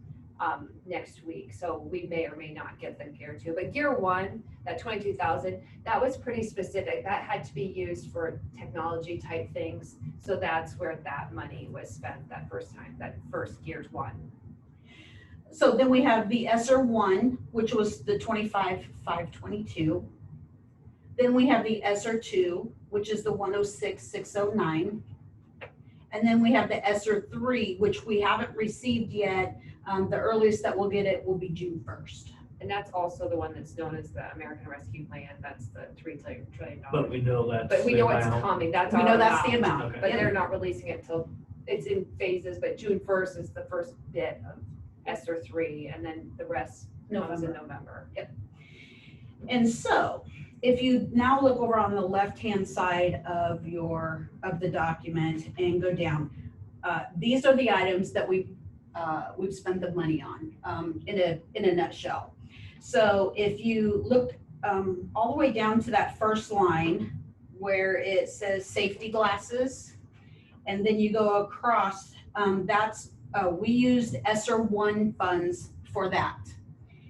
next week. So we may or may not get the gear 2. But gear 1, that 22,000, that was pretty specific. That had to be used for technology type things. So that's where that money was spent that first time, that first gear 1. So then we have the ESSER 1, which was the 25,522. Then we have the ESSER 2, which is the 106,609. And then we have the ESSER 3, which we haven't received yet. The earliest that we'll get it will be June 1st. And that's also the one that's known as the American Rescue Plan. That's the $3 trillion. But we know that's But we the know it's amount. coming. That's We our know that's the amount. Okay. But they're not releasing it till, it's in phases, but June 1st is the first bit of ESSER 3, and then the rest comes in November. Yep. And so, if you now look over on the left-hand side of the document and go down, these are the items that we've spent the money on in a nutshell. So if you look all the way down to that first line where it says safety glasses, and then you go across, we used ESSER 1 funds for that.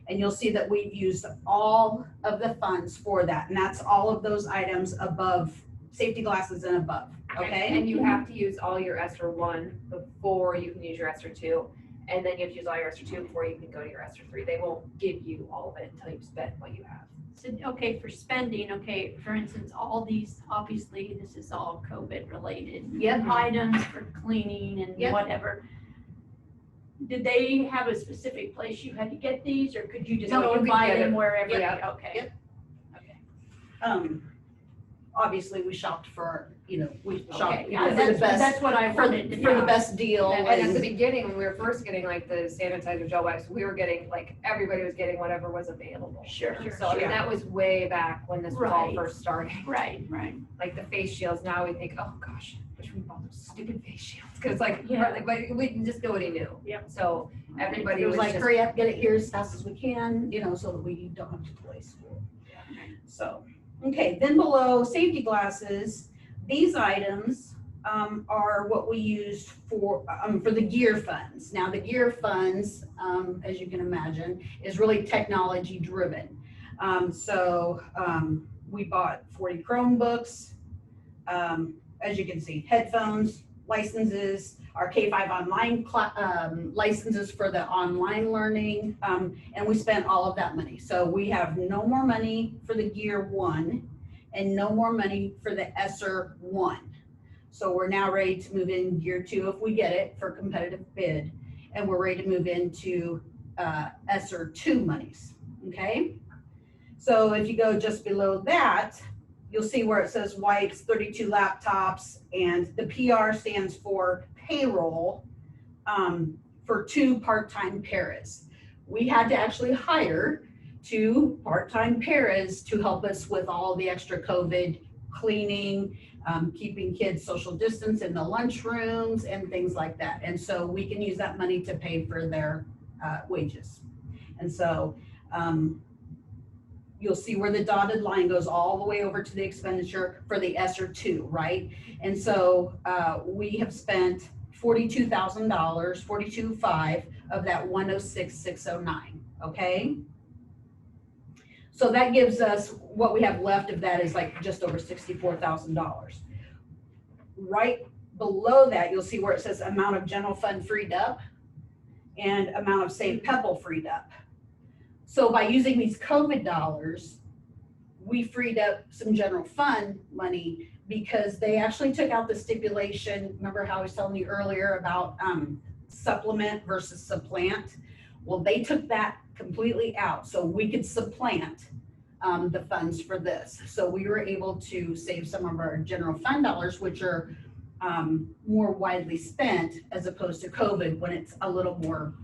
And you'll see that we've used all of the funds for that. And that's all of those items above, safety glasses and above, okay? And you have to use all your ESSER 1 before you can use your ESSER 2. And then you have to use all your ESSER 2 before you can go to your ESSER 3. They won't give you all of it until you've spent what you have. So, okay, for spending, okay, for instance, all these, obviously, this is all COVID related. Yep. Items for cleaning and Yep. whatever. Did they have a specific place you had to get these, or could you just No, go you and could buy get them it. wherever? Yep. Okay. Yep. Okay. Obviously we shopped for, we shopped Okay, yeah, for the best, that's what I for wanted to the know. best deal. And at the and- beginning, when we were first getting like the sanitizer gel wipes, we were getting like, everybody was getting whatever was available. Sure, So I mean, sure. that was way back when this was all Right. first starting. Right, right. Like the face shields, now we think, oh gosh, wish we bought those stupid face shields. Cause like, Yeah. but we just nobody knew. Yep. So everybody It was like, just, hurry up, get it here as fast as we can, so that we don't have to delay school. So, okay, then below safety glasses, these items are what we used for the gear funds. Now, the gear funds, as you can imagine, is really technology driven. We bought 40 Chromebooks, as you can see, headphones, licenses, our K-5 online licenses for the online learning, and we spent all of that money. So we have no more money for the gear 1, and no more money for the ESSER 1. So we're now ready to move in year 2 if we get it for competitive bid, and we're ready to move into ESSER 2 monies, okay? So if you go just below that, you'll see where it says wipes, 32 laptops, and the PR stands for payroll for 2 part-time paras. We had to actually hire 2 part-time paras to help us with all the extra COVID cleaning, keeping kids social distance in the lunchrooms and things like that. And so we can use that money to pay for their wages. And so you'll see where the dotted line goes all the way over to the expenditure for the ESSER 2, right? And so we have spent $42,000, $42,500 of that $106,609, okay? So that gives us, what we have left of that is like just over $64,000. Right below that, you'll see where it says amount of general fund freed up and amount of Save Pebble freed up. So by using these COVID dollars, we freed up some general fund money because they actually took out the stipulation. Remember how I was telling you earlier about supplement versus supplant? Well, they took that completely out so we could supplant the funds for this. So we were able to save some of our general fund dollars, which are more widely spent as opposed to COVID when it's a little more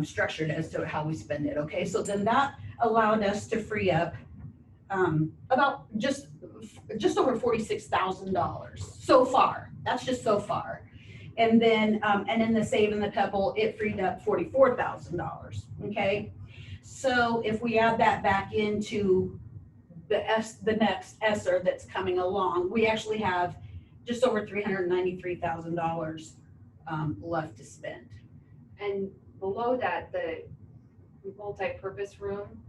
structured as to how we spend it. Okay, so then that allowed us to free up about just over $46,000 so far. That's just so far. And then in the Save and the Pebble, it freed up $44,000. Okay, so if we add that back into the next ESSER that's coming along, we actually have just over $393,000 left to spend. And below that, the multi-purpose room,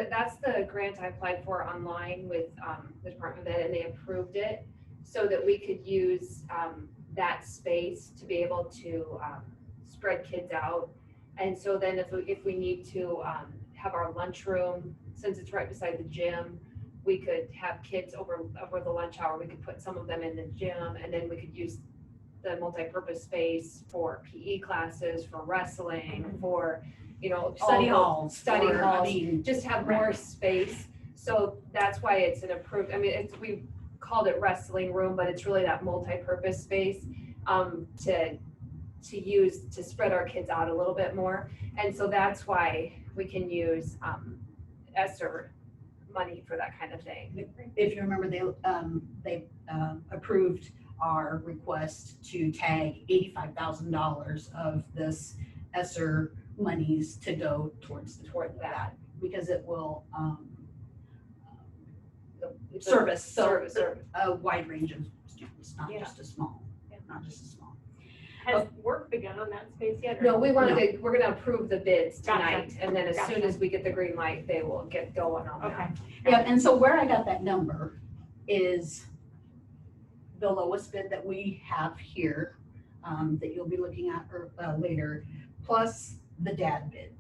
that's the grant I applied for online with the Department of Ed, and they approved it so that we could use that space to be able to spread kids out. And so then if we need to have our lunchroom, since it's right beside the gym, we could have kids over the lunch hour. We could put some of them in the gym, and then we could use the multi-purpose space for PE classes, for wrestling, for, you know, Study halls, just have more space. So that's why it's an approved, I mean, we called it wrestling room, but it's really that multi-purpose space to use to spread our kids out a little bit more. And so that's why we can use ESSER money for that kind of thing. If you remember, they approved our request to tag $85,000 of this ESSER monies to go toward that because it will service a wide range of students, not just a small. Has work begun on that space yet? No, we're gonna approve the bids tonight, and then as soon as we get the green light, they will get going on that. Yeah, and so where I got that number is the lowest bid that we have here that you'll be looking at later, plus the DAD bid.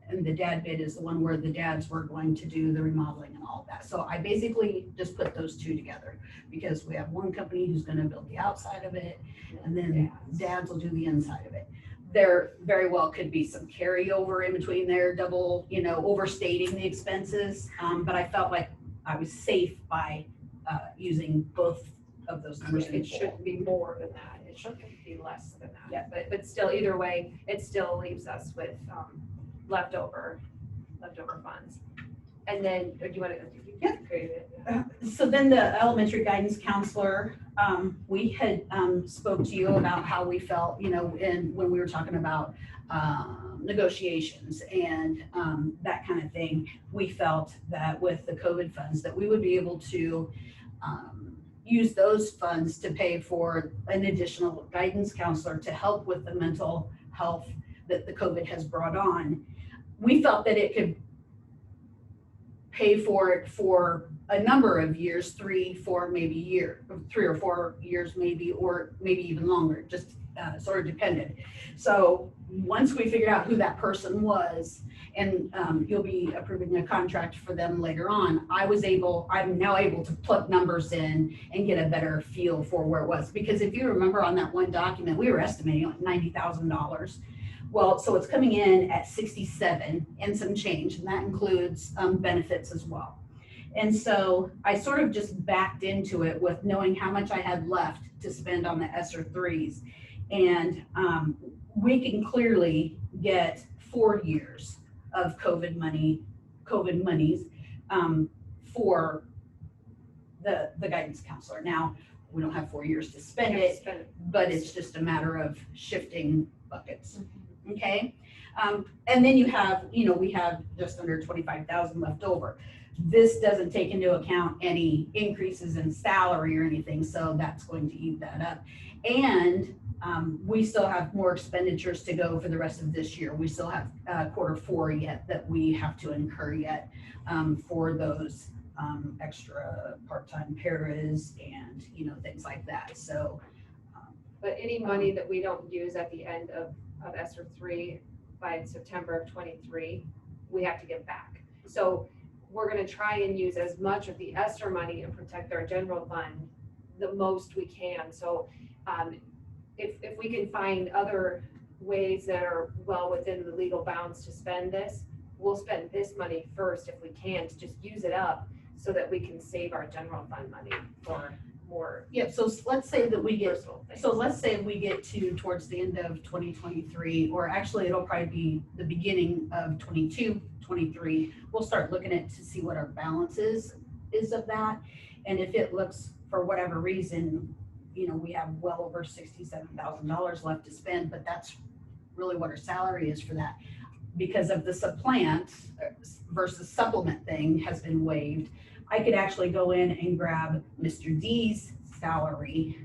And the DAD bid is the one where the dads were going to do the remodeling and all of that. So I basically just put those two together because we have one company who's going to build the outside of it, and then dads will do the inside of it. There very well could be some carryover in between there, double, overstating the expenses. But I felt like I was safe by using both of those numbers. It shouldn't be more than that. It shouldn't be less than that. Yeah. But still, either way, it still leaves us with leftover funds. And then, do you want to? Yeah. So then the elementary guidance counselor, we had spoke to you about how we felt, when we were talking about negotiations and that kind of thing. We felt that with the COVID funds that we would be able to use those funds to pay for an additional guidance counselor to help with the mental health that the COVID has brought on. We felt that it could pay for it for a number of years, 3 or 4 years maybe, or maybe even longer, just sort of depended. So once we figured out who that person was and you'll be approving a contract for them later on. I'm now able to plug numbers in and get a better feel for where it was. Because if you remember on that one document, we were estimating like $90,000. Well, so it's coming in at 67 and some change, and that includes benefits as well. And so I sort of just backed into it with knowing how much I had left to spend on the ESSER 3s. And we can clearly get 4 years of COVID monies for the guidance counselor. Now, we don't have 4 years to spend it, but it's just a matter of shifting buckets. Okay. And then we have just under 25,000 left over. This doesn't take into account any increases in salary or anything, so that's going to eat that up. And we still have more expenditures to go for the rest of this year. We still have Q4 yet that we have to incur yet for those extra part-time paras and things like that. So, but any money that we don't use at the end of ESSER 3 by September of 23, we have to give back. So we're going to try and use as much of the ESSER money and protect our general fund the most we can. So if we can find other ways that are well within the legal bounds to spend this, we'll spend this money first if we can, to just use it up so that we can save our general fund money for more. Yeah, so let's say that we get, personal things. so let's say we get to towards the end of 2023, or actually it'll probably be the beginning of 23, we'll start looking at to see what our balance is of that. And if it looks, for whatever reason, we have well over $67,000 left to spend, but that's really what our salary is for that. Because of the supplant versus supplement thing has been waived, I could actually go in and grab Mr. D's salary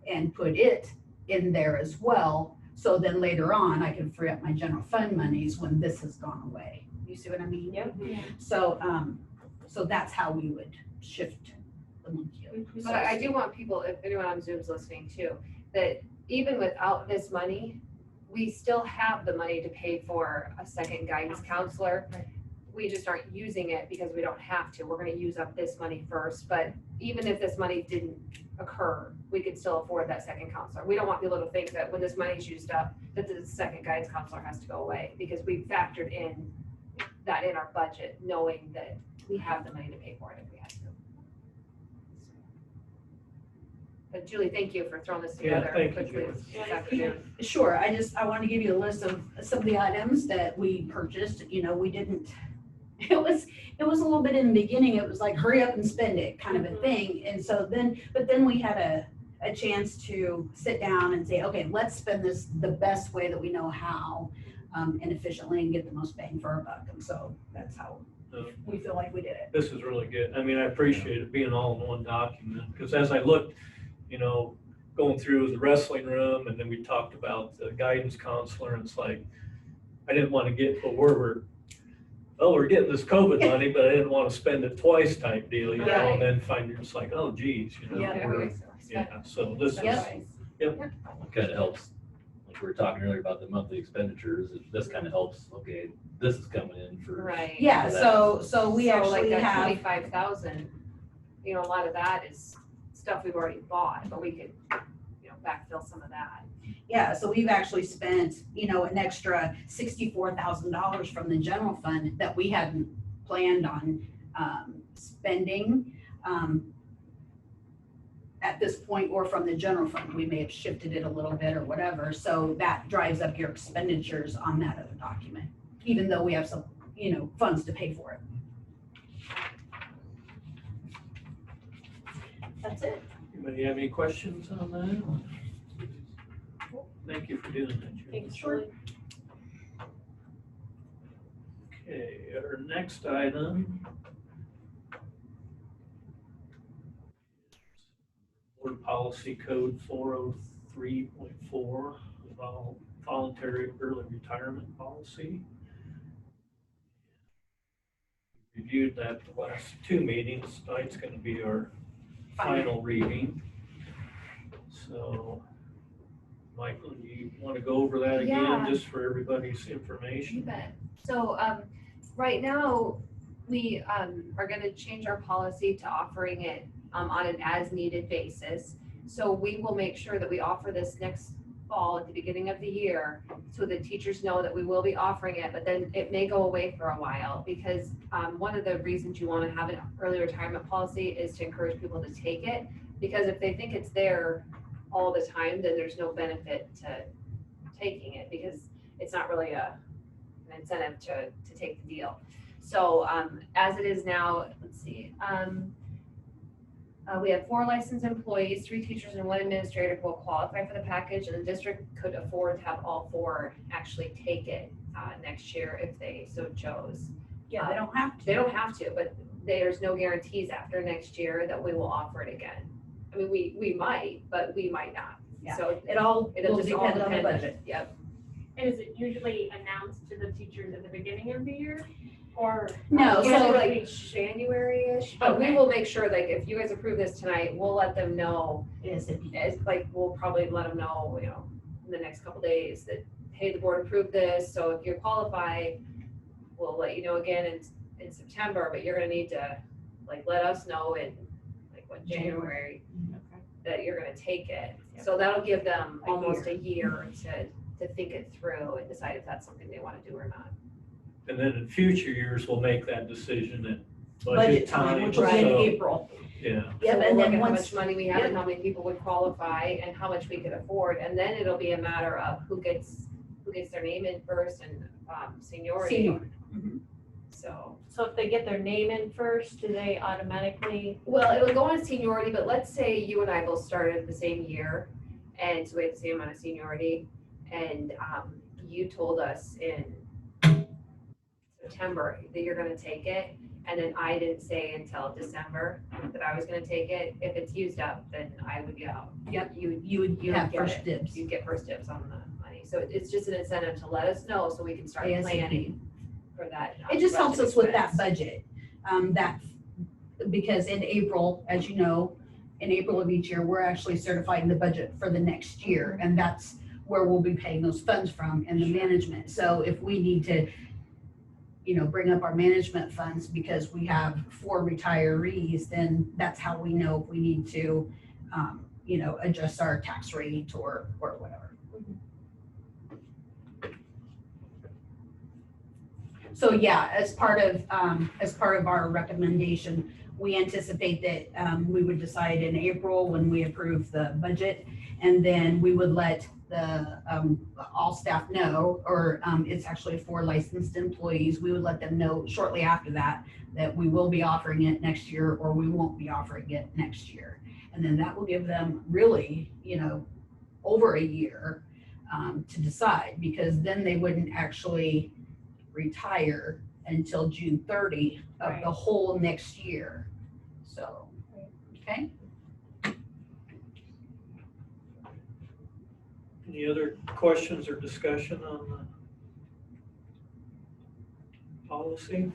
and put it in there as well. So then later on, I can free up my general fund monies when this has gone away. You see what I mean? Yep. So, so that's how we would shift the monkey. But I do want people, if anyone on Zoom's listening too, that even without this money, we still have the money to pay for a second guidance counselor. We just aren't using it because we don't have to. We're going to use up this money first. But even if this money didn't occur, we could still afford that second counselor. We don't want people to think that when this money's used up, that the second guidance counselor has to go away, because we factored in that in our budget, knowing that we have the money to pay for it if we had to. But Julie, thank you for throwing this together thank you, quickly Julie. this afternoon. Sure, I want to give you a list of some of the items that we purchased. We didn't, it was a little bit in the beginning, it was like hurry up and spend it kind of a thing. And so but then we had a chance to sit down and say, okay, let's spend this the best way that we know how, and efficiently, and get the most bang for our buck. And so that's how we feel like we did it. This is really good. I mean, I appreciate it being all in one document, because as I looked, going through the wrestling room, and then we talked about the guidance counselor, and it's like, I didn't want to get, we're getting this COVID money, but I didn't want to spend it twice type deal, and then find you're just like, oh geez, so this is, Kind of helps, like we were talking earlier about the monthly expenditures, this kind of helps, okay, this is coming in for. Right. Yeah, so we actually like that have 25,000, a lot of that is stuff we've already bought, but we could, backfill some of that. Yeah, so we've actually spent, an extra $64,000 from the general fund that we hadn't planned on spending at this point, or from the general fund. We may have shifted it a little bit or whatever. So that drives up your expenditures on that other document, even though we have some, funds to pay for it. That's it. anybody have any questions on that? Thank you for doing that, Julie. Thanks, Julie. Okay, our next item. Board Policy Code 403.4, voluntary early retirement policy. Reviewed that the last 2 meetings. Tonight's going to be our final reading. So, Michael, you want to go over that again, just for everybody's information? You bet. So, right now, we, are gonna change our policy to offering it, on an as-needed basis. So we will make sure that we offer this next fall at the beginning of the year, so that teachers know that we will be offering it, but then it may go away for a while, because, one of the reasons you wanna have an early retirement policy is to encourage people to take it, because if they think it's there all the time, then there's no benefit to taking it, because it's not really an incentive to take the deal. So, as it is now, let's see, we have 4 licensed employees, 3 teachers and 1 administrator who will qualify for the package, and the district could afford to have all 4 actually take it, next year if they so chose. Yeah, they don't have to. They don't have to, but there's no guarantees after next year that we will offer it again. I mean, we might, but we might not. Yeah. So It'll just all depend on the depend. budget. Yep. And is it usually announced to the teachers at the beginning of the year? Or? No, Usually so like January-ish, but we Okay. will make sure, like, if you guys approve this tonight, we'll let them know, is it, as, like, we'll probably let them know, you know, in the next couple days that, hey, the board approved this, so if you qualify, we'll let you know again in September, but you're gonna need to, like, let us know in, like, what, January, that you're gonna take it. So that'll give them almost a year to think it through and decide if that's something they wanna do or not. And then in future years, we'll make that decision at budget time, which will be in so, April. yeah. So Yep, we'll and look then at how once, much money we have and how many people would qualify and how much we could afford, and then it'll be a matter of who gets their name in first and, seniority. senior. Mhm. So, So if they get their name in first, do they automatically? well, it'll go on seniority, but let's say you and I both started the same year, and so we have the same amount of seniority, and, you told us in September that you're gonna take it, and then I didn't say until December that I was gonna take it. If it's used up, then I would go. Yep, You you would you have get first it. dibs. you get first dibs on the money. So it's just an incentive to let us know so we can start ASAP. planning for that. It just helps us with that budget. budget, because in April, as you know, in April of each year, we're actually certifying the budget for the next year, and that's where we'll be paying those funds from and the management. So if we need to, bring up our management funds because we have 4 retirees, then that's how we know if we need to, adjust our tax rate or whatever. So yeah, as part of our recommendation, we anticipate that we would decide in April when we approve the budget, and then we would let the all staff know, or it's actually 4 licensed employees. We would let them know shortly after that we will be offering it next year or we won't be offering it next year, and then that will give them really, over a year to decide, because then they wouldn't actually retire until June 30 of the whole next year. So, okay. Any other questions or discussion on the policy?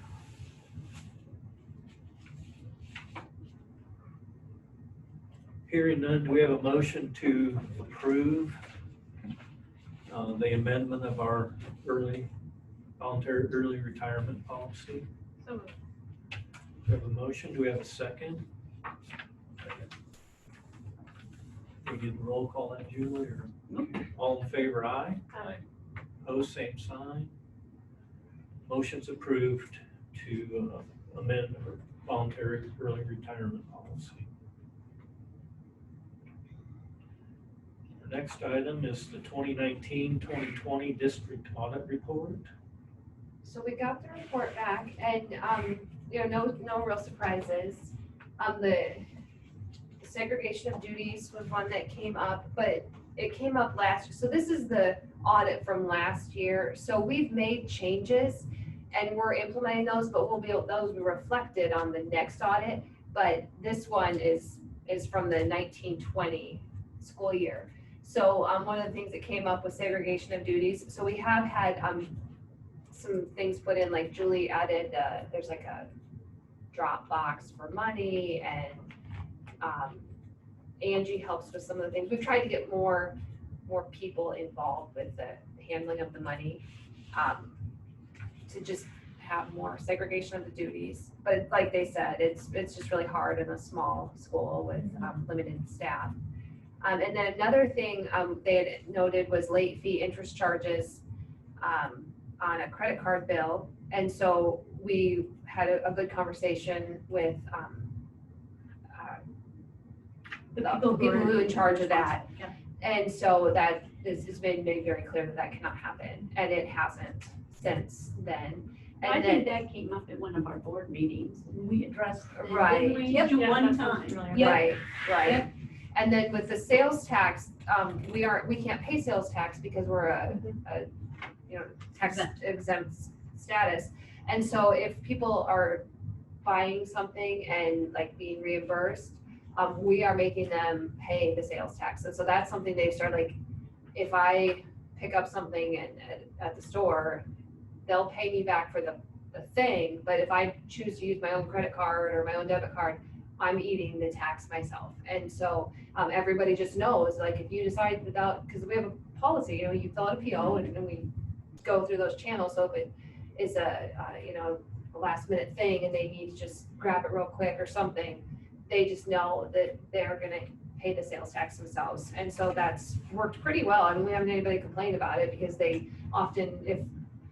Hearing none, do we have a motion to approve the amendment of our voluntary early retirement policy? So moved. We have a motion, do we have a second? We get the roll call that, Julie, or all in favor, aye? Aye. Opposed, same sign. Motion's approved to amend our voluntary early retirement policy. The next item is the 2019-2020 district audit report. So we got the report back, and, no real surprises. The segregation of duties was one that came up, but it came up last, so this is the audit from last year. So we've made changes and we're implementing those, but those will be reflected on the next audit. But this one is from the 1920 school year. So one of the things that came up was segregation of duties. So we have had some things put in, like Julie added, there's like a drop box for money, and Angie helps with some of the things. We've tried to get more people involved with the handling of the money, to just have more segregation of the duties. But like they said, it's just really hard in a small school with limited staff. And then another thing they had noted was late fee interest charges on a credit card bill. And so we had a good conversation with the people who are in charge of that. Yeah. And so that has been made very clear that that cannot happen, and it hasn't since then. And I then, think that came up at one of our board meetings, and we addressed it, Right. didn't we? Yep. Yeah, One that sounds time. familiar. Yeah. right, right. Yep. And then with the sales tax, we can't pay sales tax because we're a tax exempt status. And so if people are buying something and like being reimbursed, we are making them pay the sales tax. And so that's something they've started, like, if I pick up something at the store, they'll pay me back for the thing, but if I choose to use my own credit card or my own debit card, I'm eating the tax myself. And so everybody just knows, like, if you decide without, because we have a policy, you fill out a PO and we go through those channels. So if it is a last minute thing and they need to just grab it real quick or something, they just know that they're gonna pay the sales tax themselves. And so that's worked pretty well. I mean, we haven't had anybody complain about it, because they often,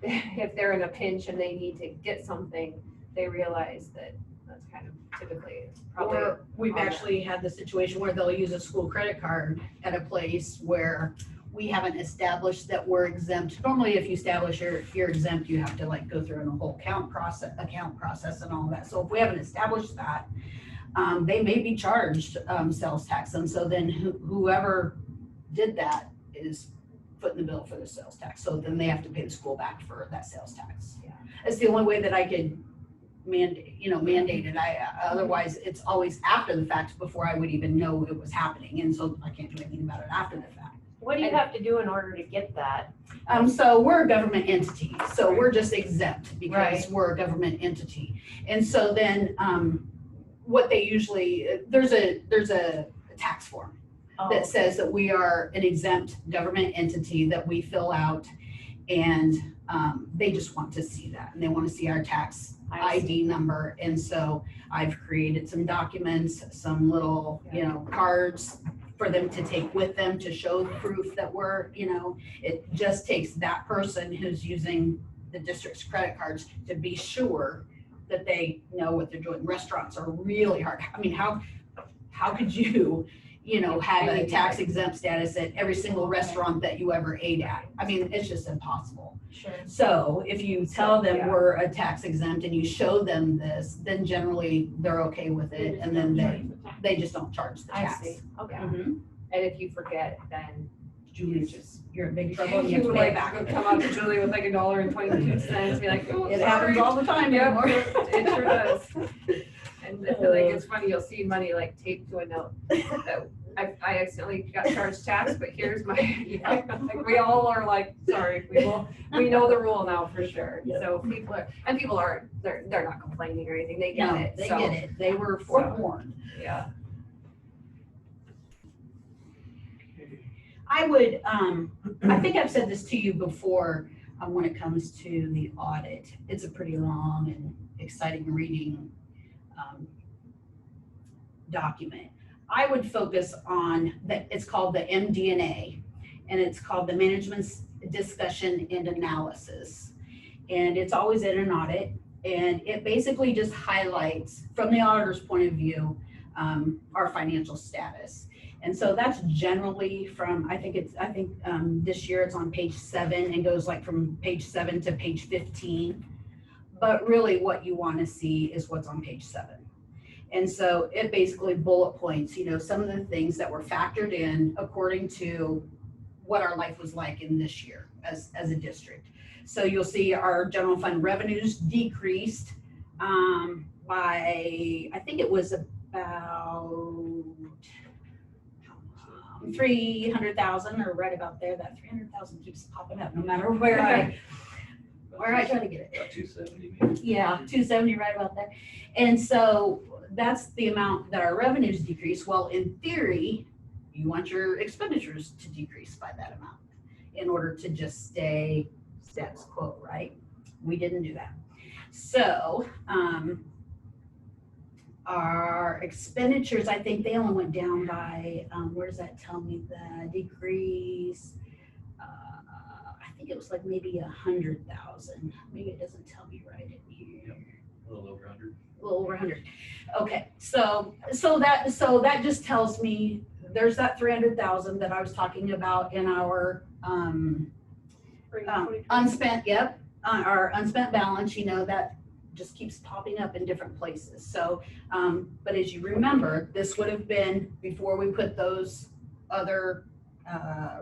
if they're in a pinch and they need to get something, they realize that that's kind of typically probably. Or we've on them. actually had the situation where they'll use a school credit card at a place where we haven't established that we're exempt. Normally, if you establish you're exempt, you have to like go through a whole account process and all that. So if we haven't established that, they may be charged sales tax. And so then whoever did that is footing the bill for the sales tax. So then they have to pay the school back for that sales tax. Yeah. It's the only way that I could mandate it. Otherwise it's always after the fact before I would even know it was happening. And so I can't do anything about it after the fact. What do you have to do in order to get that? So we're a government entity. So we're just exempt because Right. we're a government entity. And so then what they usually, there's a tax form that says that we are an exempt government entity that we fill out, and they just want to see that, and they want to see our tax ID number. And so I've created some documents, some little, cards for them to take with them to show proof that we're, it just takes that person who's using the district's credit cards to be sure that they know what they're doing. Restaurants are really hard. I mean, how could you, have a tax exempt status at every single restaurant that you ever ate at? I mean, it's just impossible. Sure. So if you tell them Yeah. we're a tax exempt and you show them this, then generally they're okay with it, and then they just don't charge the I tax. see, okay. Mhm. And if you forget, then Julie's just, you're in big trouble and you you have to would pay like it back. come up to Julie with like $1.22, be like, oh, It sorry. happens all the time Yep, anymore. it sure does. And I feel like it's funny, you'll see money like taped to a note that I accidentally got charged tax, but here's my, like, we all are like, sorry, we know the rule now for sure. So people are, they're not complaining or anything, they get No, it. they So, get it. They were forewarned. Yeah. I would, I think I've said this to you before, when it comes to the audit. It's a pretty long and exciting reading document. I would focus on it's called the MD&A, and it's called the Management's Discussion and Analysis. And it's always in an audit, and it basically just highlights, from the auditor's point of view, our financial status. And so that's generally from, I think this year it's on page 7 and goes like from page 7 to page 15. But really what you want to see is what's on page 7. And so it basically bullet points, some of the things that were factored in according to what our life was like in this year as a district. So you'll see our general fund revenues decreased by, I think it was about 300,000, or right about there. That 300,000 keeps popping up no matter where I try to get it. About 270 maybe. Yeah, 270, right about there. And so that's the amount that our revenues decrease. Well, in theory, you want your expenditures to decrease by that amount in order to just stay status quo, right? we didn't do that. So, our expenditures, I think they only went down by, where does that tell me the decrease? I think it was like maybe 100,000. Maybe it doesn't tell me right in here. A little over 100. A little over 100. Okay, so that just tells me there's that 300,000 that I was talking about in our unspent. Yep, our unspent balance. You know, that just keeps popping up in different places. So, but as you remember, this would have been before we put those other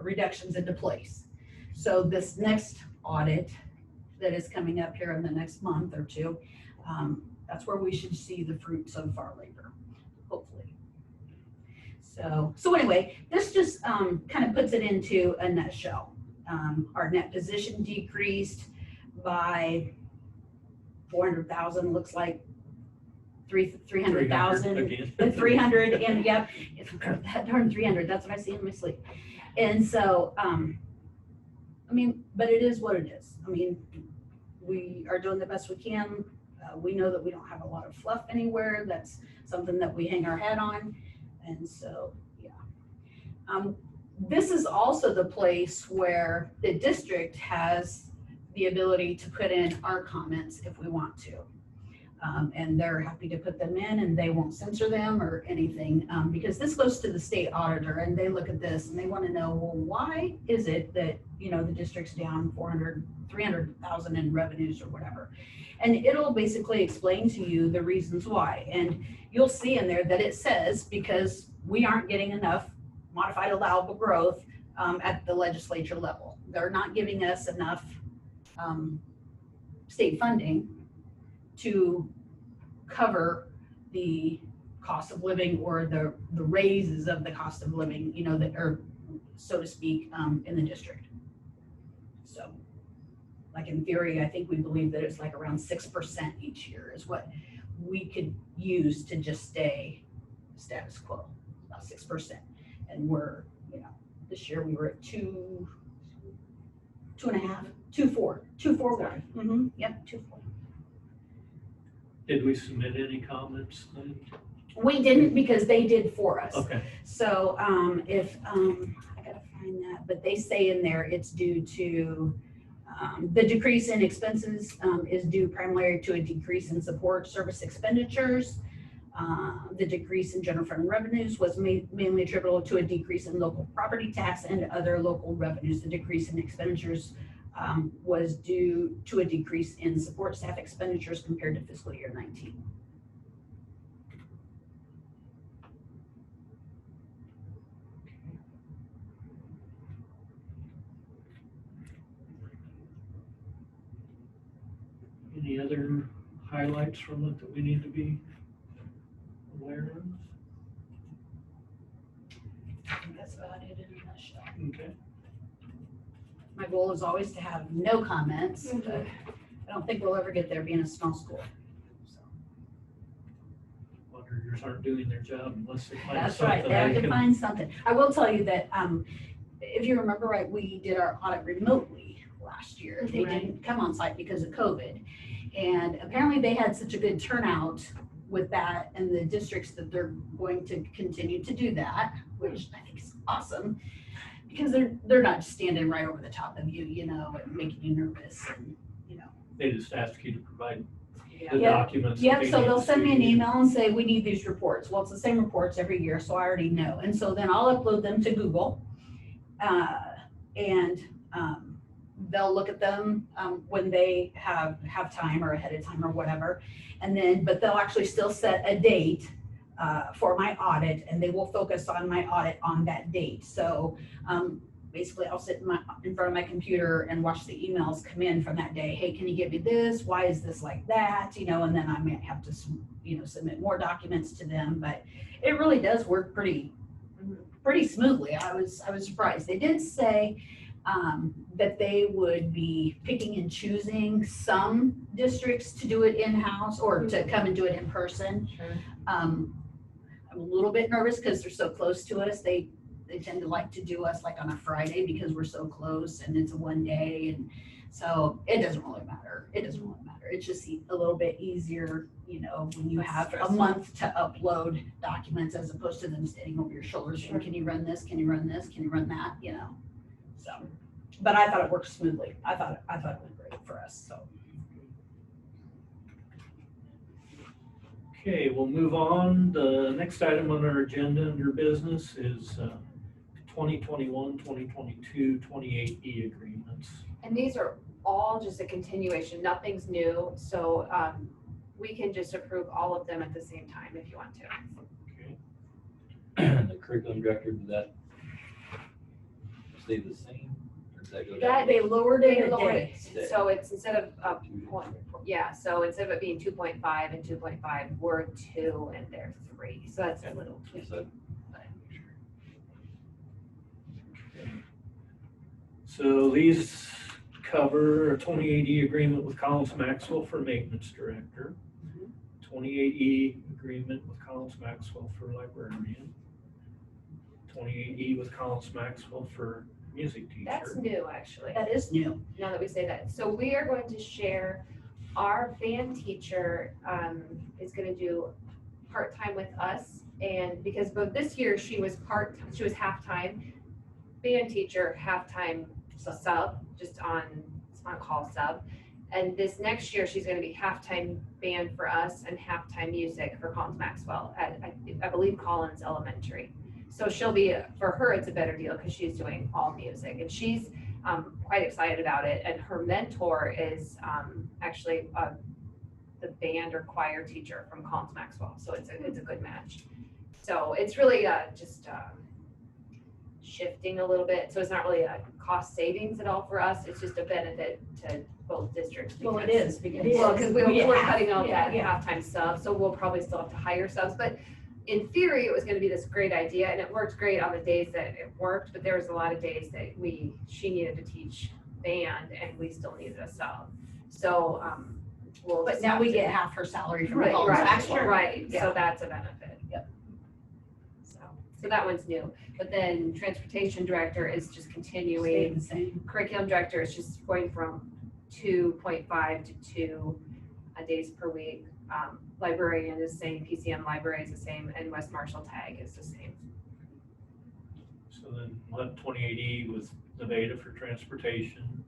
reductions into place. So this next audit that is coming up here in the next month or two, that's where we should see the fruits of our labor, hopefully. So anyway, this just kind of puts it into a nutshell. Our net position decreased by 400,000, looks like 300,000, 300, and yep, that darn 300, that's what I see in my sleep. And so, I mean, but it is what it is. I mean, we are doing the best we can. We know that we don't have a lot of fluff anywhere. That's something that we hang our hat on. And so, yeah. This is also the place where the district has the ability to put in our comments if we want to. And they're happy to put them in, and they won't censor them or anything, because this goes to the state auditor, and they look at this and they want to know, well, why is it that, you know, the district's down 300,000 in revenues or whatever. And it'll basically explain to you the reasons why. And you'll see in there that it says because we aren't getting enough modified allowable growth at the legislature level. They're not giving us enough state funding to cover the cost of living or the raises of the cost of living, you know, that are, so to speak, in the district. So, like in theory, I think we believe that it's like around 6% each year is what we could use to just stay status quo, about 6%. And we're, you know, this year we were at 2.5, 2.4. Mm-hmm. Yep, 2.4. Did we submit any comments then? We didn't, because they did for us. Okay. So if I gotta find that, but they say in there it's due to the decrease in expenses is due primarily to a decrease in support service expenditures. The decrease in general fund revenues was mainly attributable to a decrease in local property tax and other local revenues. The decrease in expenditures was due to a decrease in support staff expenditures compared to fiscal year 19. Any other highlights from it that we need to be aware of? I think that's about it in a nutshell. Okay. My goal is always to have no comments, but I don't think we'll ever get there being a small school. So. Auditors aren't doing their job unless they find That's something. right, they have to find something. I will tell you that if you remember right, we did our audit remotely last year. They didn't come on site because of COVID. And apparently they had such a good turnout with that and the districts that they're going to continue to do that, which I think is awesome. Because they're not just standing right over the top of you, you know, and making you nervous, and you know. They just ask you to provide Yeah. the documents. that Yep, they so need they'll to send me an see. email and say, we need these reports. Well, it's the same reports every year, so I already know. And so then I'll upload them to Google. And they'll look at them when they have time or ahead of time or whatever. And then, but they'll actually still set a date for my audit, and they will focus on my audit on that date. So basically I'll sit in front of my computer and watch the emails come in from that day. Hey, can you give me this? Why is this like that? You know, and then I might have to, you know, submit more documents to them, but it really does work pretty smoothly. I was surprised. They did say that they would be picking and choosing some districts to do it in-house or to come and do it in person. Sure. I'm a little bit nervous because they're so close to us. They tend to like to do us like on a Friday because we're so close and it's a one day. And So it doesn't really matter. It doesn't really matter. It's just a little bit easier, when you have a month to upload documents as opposed to them standing over your shoulders. Saying, can you run this? Can you run this? Can you run that? So, but I thought it worked smoothly. I thought it went great for us. So. Okay, we'll move on. The next item on our agenda under business is 2021, 2022, 28E agreements. And these are all just a continuation, nothing's new, so we can just approve all of them at the same time if you want to. Okay. The curriculum director, did that stay the same? Or did that go That down? They lowered They it a lowered day. it, so it's instead of, yeah, so instead of it being 2.5 and 2.5, we're 2 and they're 3, so that's a little tweak. So- So these cover a 28E agreement with Collins Maxwell for maintenance director, 28E agreement with Collins Maxwell for librarian, 28E with Collins Maxwell for music That's teacher. new, actually, That is new. now that we say that. So we are going to share, our band teacher is gonna do part-time with us, and because both this year she was half-time, band teacher, half-time sub, just on call sub. And this next year, she's gonna be half-time band for us and half-time music for Collins Maxwell at, I believe, Collins Elementary. So she'll be, for her, it's a better deal because she's doing all music and she's quite excited about it. And her mentor is actually the band or choir teacher from Collins Maxwell. So it's a good match. So it's really just shifting a little bit. So it's not really a cost savings at all for us. It's just a benefit to both districts. Well, it is. Because we're cutting out that yeah. halftime sub, so we'll probably still have to hire subs. But in theory, it was gonna be this great idea, and it worked great on the days that it worked, but there was a lot of days that she needed to teach band, and we still needed a sub. So, we'll. But just now have we to- get half her salary from Right, Collins right, Maxwell. right, Yeah. so that's a benefit. Yep. So that one's new, but then transportation director is just Stayed continuing. the same. Curriculum director is just going from 2.5 to 2 days per week. Librarian is the same, PCM library is the same, and West Marshall tag is the same. So then we'll have 28E with Nevada for transportation,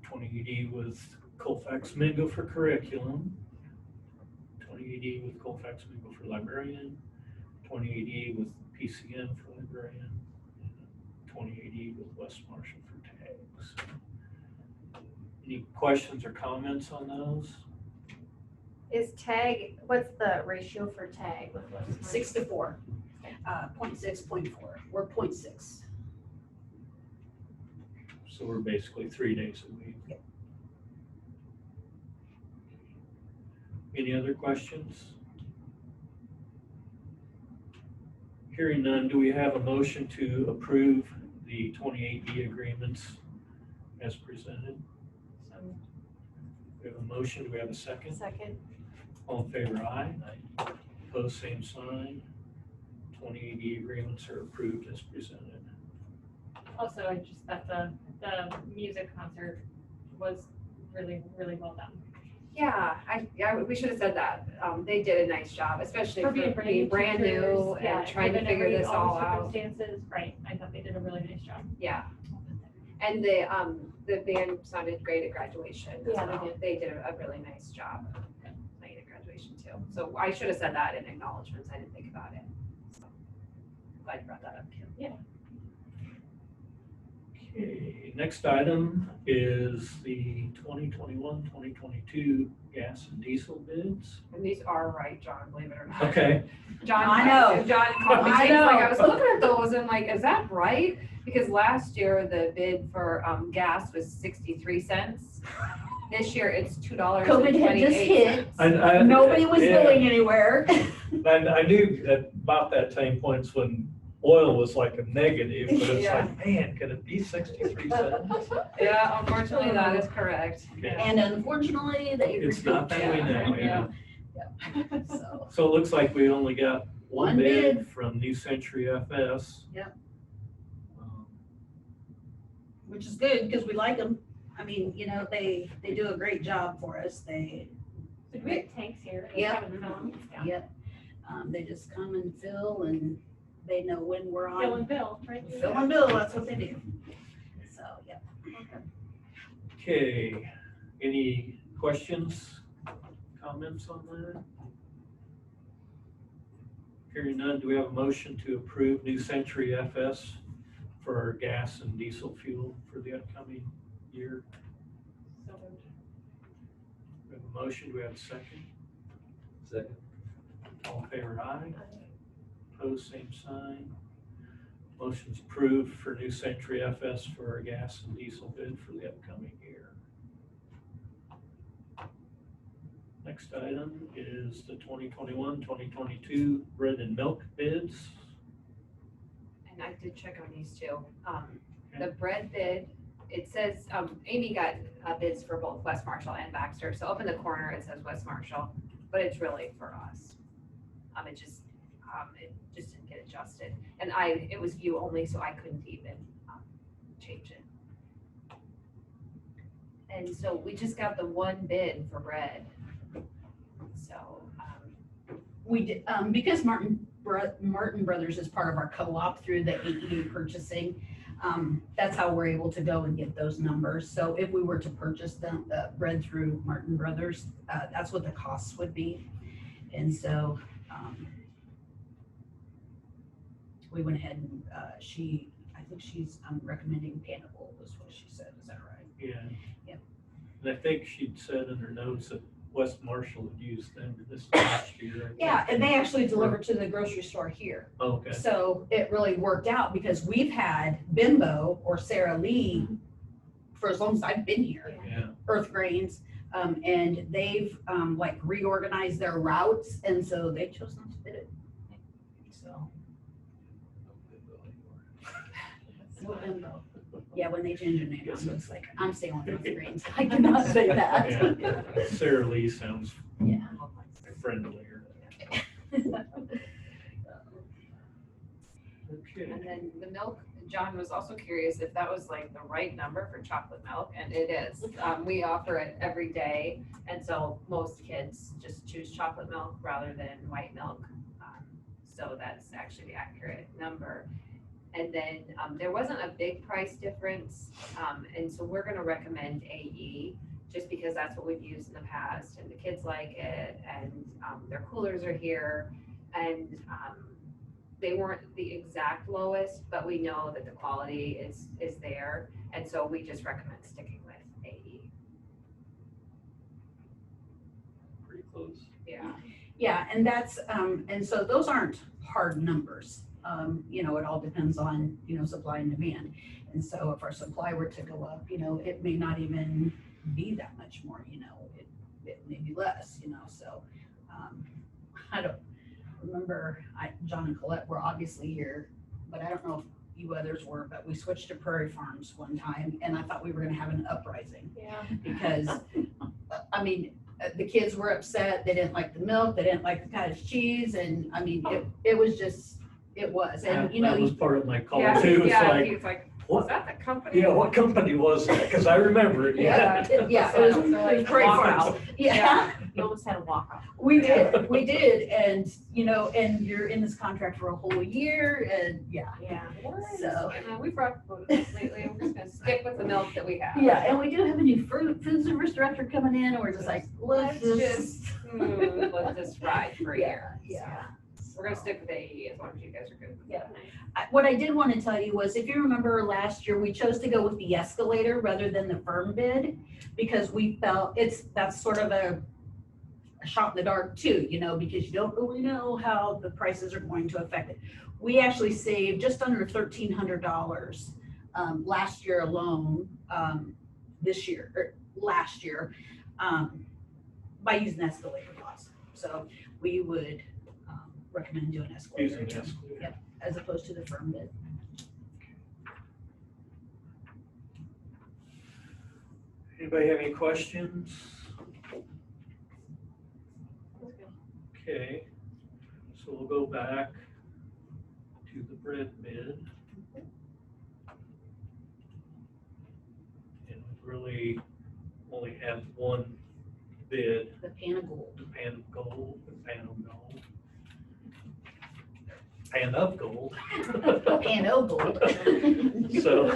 28E with Colfax Mingo for curriculum, 28E with Colfax Mingo for librarian, 28E with PCM for librarian, and 28E with West Marshall for tags. Any questions or comments on those? Is tag, what's the ratio for tag? 6 to 4. 0.6, 0.4. We're 0.6. So we're basically 3 days a week. Yep. Any other questions? Hearing none, do we have a motion to approve the 28E agreements as presented? We have a motion, do we have a second? Second. All in favor, aye. Opposed, same sign. 28E agreements are approved as presented. Also, I just thought the music concert was really, really well done. Yeah, we should have said that. They did a nice job, especially for being brand new teachers, yeah, and trying to given figure this all the out. circumstances, right, I thought they did a really nice job. Yeah. And the band sounded great at graduation. as Yeah, they well. did. They did a really nice job playing at graduation too. So I should have said that in acknowledgements. I didn't think about it. So glad you brought that up, Kim. Yeah. Okay, next item is the 2021, 2022 gas and diesel bids. And these are right, John, believe it or not. Okay, John, I know. John called me. I He's like, know. I was looking at those and like, is that right? Because last year the bid for gas was 63 cents. This year it's $2.28. COVID had just hit. I- Nobody was yeah. going anywhere. And I knew at about that same points when oil was like a negative, but it's Yeah. like, man, could it be 63 cents? Yeah, unfortunately that is correct. Okay. And unfortunately, they. It's not that we know, yeah. So, So it looks like we only got one One bid bid. from New Century FS. Yep. Um, which is good because we like them. I mean, you know, they do a great job for us. They, So we have tanks here. They Yep. haven't filled them. Yeah. yep. They just come and fill, and they know when we're on. Fill and bill, right? Fill and bill, that's what they do. So, yep. Okay, any questions, comments on that? Hearing none, do we have a motion to approve New Century FS for our gas and diesel fuel for the upcoming year? So moved. We have a motion, do we have a second? Second. All in favor, aye. Opposed, same sign. Motion's approved for New Century FS for our gas and diesel bid for the upcoming year. Next item is the 2021-2022 bread and milk bids. And I did check on these two. The bread bid, it says, Amy got bids for both West Marshall and Baxter. So up in the corner, it says West Marshall, but it's really for us. It just didn't get adjusted. And it was view only, so I couldn't even change it. And so we just got the one bid for bread. So, We did, because Martin Brothers is part of our co-op through the AED purchasing, that's how we're able to go and get those numbers. So if we were to purchase the bread through Martin Brothers, that's what the costs would be. And so we went ahead and I think she's recommending Panable was what she said. Is that right? Yeah. Yep. And I think she'd said in her notes that West Marshall had used them this last year. I think. Yeah, and they actually delivered to the grocery store here. Okay. So it really worked out because we've had Bimbo or Sara Lee for as long as I've been here, Yeah. Earth Grains, and they've like reorganized their routes, and so they chose not to bid it. So, well, Bimbo. Yeah, when they change their name, I'm just like, I'm staying with Earth Grains. I cannot say that. Yeah. Sarah Lee sounds Yeah. friendlier. Okay. and then the milk, John was also curious if that was like the right number for chocolate milk, and it is. We offer it every day, and so most kids just choose chocolate milk rather than white milk. So that's actually the accurate number. And then there wasn't a big price difference, and so we're gonna recommend AE, just because that's what we've used in the past, and the kids like it, and their coolers are here, and they weren't the exact lowest, but we know that the quality is there, and so we just recommend sticking with AE. Pretty close. Yeah. Yeah, and that's, and so those aren't hard numbers. You know, it all depends on, you know, supply and demand. And so if our supply were to go up, you know, it may not even be that much more, you know, it may be less, you know, so I don't remember, John and Colette were obviously here, but I don't know if you others were, but we switched to Prairie Farms one time, and I thought we were gonna have an uprising. Yeah. Because, I mean, the kids were upset, they didn't like the milk, they didn't like the cottage cheese, and I mean, it was just, it was, and you know. That was part of my call Yeah, too. It's yeah, like, he was like, what? was that the company? Yeah, what company was that? Because I remember it. Yeah, it was Prairie Farms. Yeah, You almost had a walk-off. we did, and, you know, and you're in this contract for a whole year, and yeah. Yeah. So. We've rocked both lately, we're just gonna stick with the milk that we have. Yeah, and we do have a new food service director coming in, and we're just like, let's just. Let's just ride for a year. Yeah. We're gonna stick with AE as long as you guys are good with Yeah. that. What I did want to tell you was, if you remember last year, we chose to go with the escalator rather than the firm bid, because we felt that's sort of a shot in the dark too, you know, because you don't really know how the prices are going to affect it. We actually saved just under $1,300 last year alone, this year, or last year, by using escalator clause. So we would recommend doing escalator. Using this. Yep, as opposed to the firm bid. Anybody have any questions? Okay, so we'll go back to the bread bid. And really only have one bid, The pan of gold. the pan of gold, pan of gold. Pan of gold. So,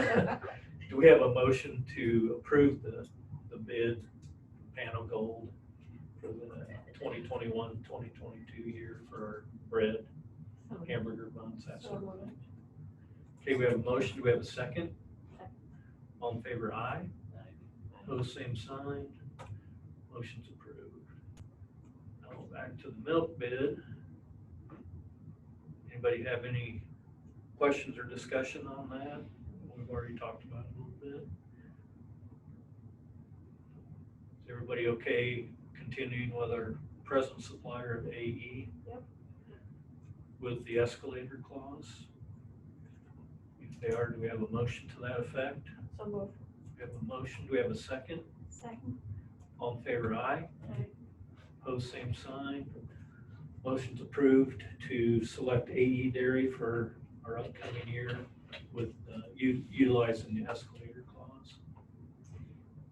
do we have a motion to approve the bid, pan of gold, for the 2021-2022 year for our bread, hamburger buns, that sort of thing? Okay, we have a motion. Do we have a second? All in favor, aye. Opposed, same sign. Motion's approved. Now back to the milk bid. Anybody have any questions or discussion on that? We've already talked about it a little bit. Is everybody okay continuing with our present supplier of AE? Yep. With the escalator clause? If they are, do we have a motion to that effect? So move. We have a motion. Do we have a second? Second. All in favor, aye. Aye. Opposed, same sign. Motion's approved to select AE Dairy for our upcoming year with utilizing the escalator clause.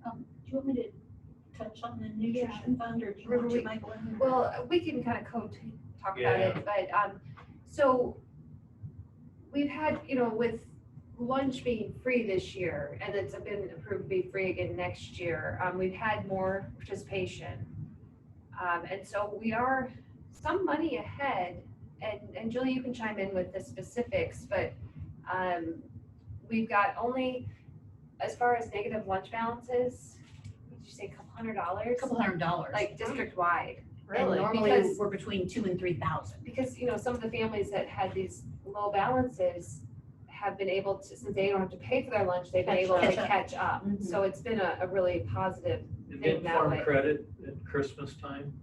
Do you want me to touch on the nutrition fund, or do you want to, Michael? Well, we can kind of talk about Yeah. it, but, so we've had, with lunch being free this year, and it's been approved to be free again next year, we've had more participation. And so we are some money ahead, and Julie, you can chime in with the specifics, but, we've got only, as far as negative lunch balances, did you say a couple $100? $200. Like district-wide. And normally Because- we're between 2,000 and 3,000. Because, some of the families that had these low balances have been able to, since they don't have to pay for their lunch, they've been able to catch up. Mhm. So it's been a really positive. And Think then that farm way. credit at Christmas time.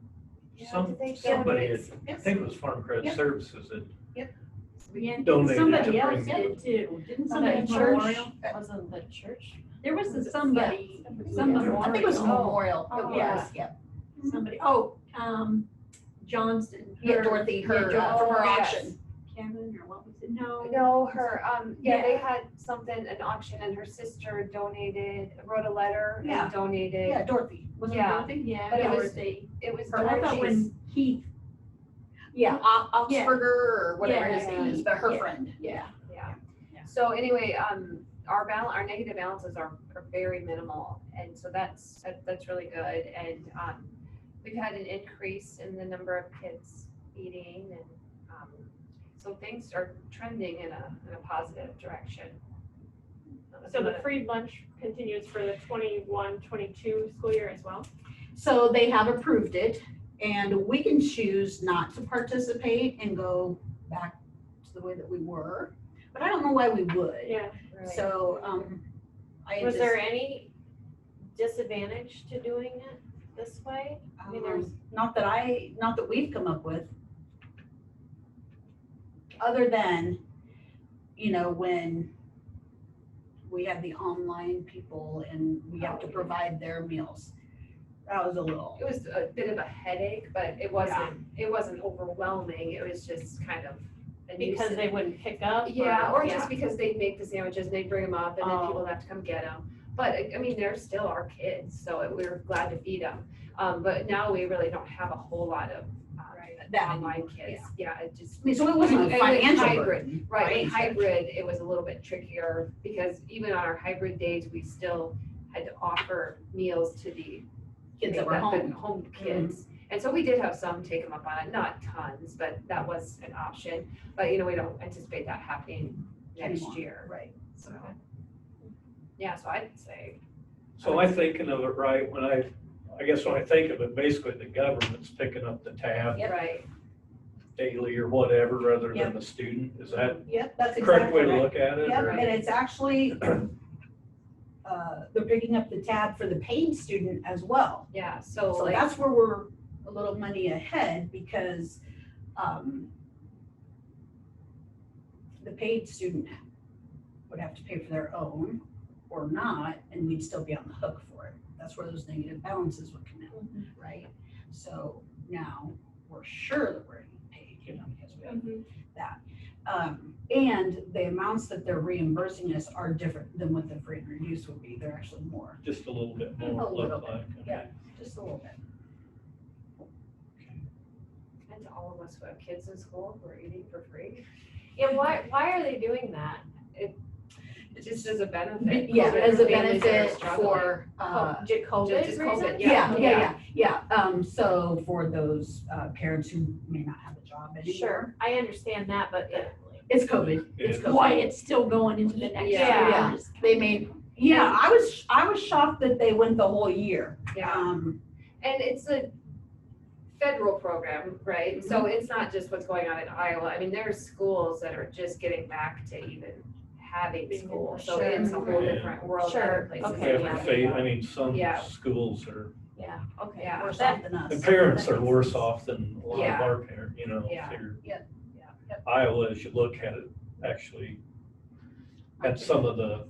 Yeah, did they Somebody, donate? I think it was Farm Credit Yep. Services that Yeah, donated somebody to else bring did too. Didn't Somebody somebody at church? church, wasn't the church? There was somebody, Some memorial. I think it was a memorial. Oh, It yeah. was, yep. Somebody, Johnston. Yeah, Dorothy, her, Yeah, from her yes. auction. Kevin, or what was it? No. No, her, Yeah. they had an auction, and her sister wrote a letter Yeah. and donated. Yeah, Dorothy. Was it Yeah. Dorothy? Yeah, But it was- Dorothy. It was I thought Dorothy's. when Keith, Yeah, Oxberger or whatever his Yeah. name is, but her Yeah. friend. yeah. Yeah. Yeah. So anyway, our negative balances are very minimal, and so that's really good. And we've had an increase in the number of kids eating, and so things are trending in a positive direction. So the free lunch continues for the 21-22 school year as well? So they have approved it, and we can choose not to participate and go back to the way that we were, but I don't know why we would. Yeah. Right. So, Was there any disadvantage to doing it this way? I mean, there's, not that we've come up with. Other than, when we have the online people and we have to provide their meals. That was a little. It was a bit of a headache, but it wasn't overwhelming. It was just kind of a because they nuisance. wouldn't pick up? Yeah, or just because they'd make the sandwiches, they'd bring them up, and then people would have to come get them. But I mean, they're still our kids, so we were glad to feed them. But now we really don't have a whole lot of That online anymore, kids. Yeah, it just. I mean, so it wasn't a And with financial hybrid, burden. right, with hybrid, it was a little bit trickier, because even on our hybrid days, we still had to offer meals to the Kids that were home. home kids. And so we did have some take them up on it, not tons, but that was an option. But, we don't anticipate that happening next Anymore. year. Right. So, yeah, so I'd say. So I'm thinking of it right when I guess when I think of it, basically the government's picking up the tab Yep. Right. daily or whatever, rather Yep. than the student. Is that Yep, that's the correct exactly way to right. look at it? Yep, or- and it's actually, they're picking up the tab for the paid student as well. Yeah, so So like, that's where we're a little money ahead, because the paid student would have to pay for their own or not, and we'd still be on the hook for it. That's where those negative balances would come in, right? So now we're sure that we're getting paid, because we have that. And the amounts that they're reimbursing us are different than what the free and reduced would be. They're actually more, Just a little bit more, A little look bit, like. yeah. just a little bit. And to all of us who have kids in school who are eating for free. Yeah, why are they doing that? Just as a benefit. Yeah, COVID as a families that are benefit struggling. for, Did COVID just reason? COVID, yeah. So for those parents who may not have a job anymore. Sure, I understand that, but It's COVID. It's COVID. Why it's still going into the next year. Yeah. They made, I was shocked that they went the whole year. Yeah. And it's a federal program, right? So it's not just what's going on in Iowa. I mean, there's schools that are just getting back to even having school. So Sure. it's a whole Yeah. different world. Sure. Other places. Okay. Different phase, I mean, some Yeah. schools are, yeah, okay. Yeah. Worse That- off than us. the parents are worse off than a lot of Yeah. our parents, you know. Yeah. if you're- Yep. Iowa, as you look at it, actually had some of the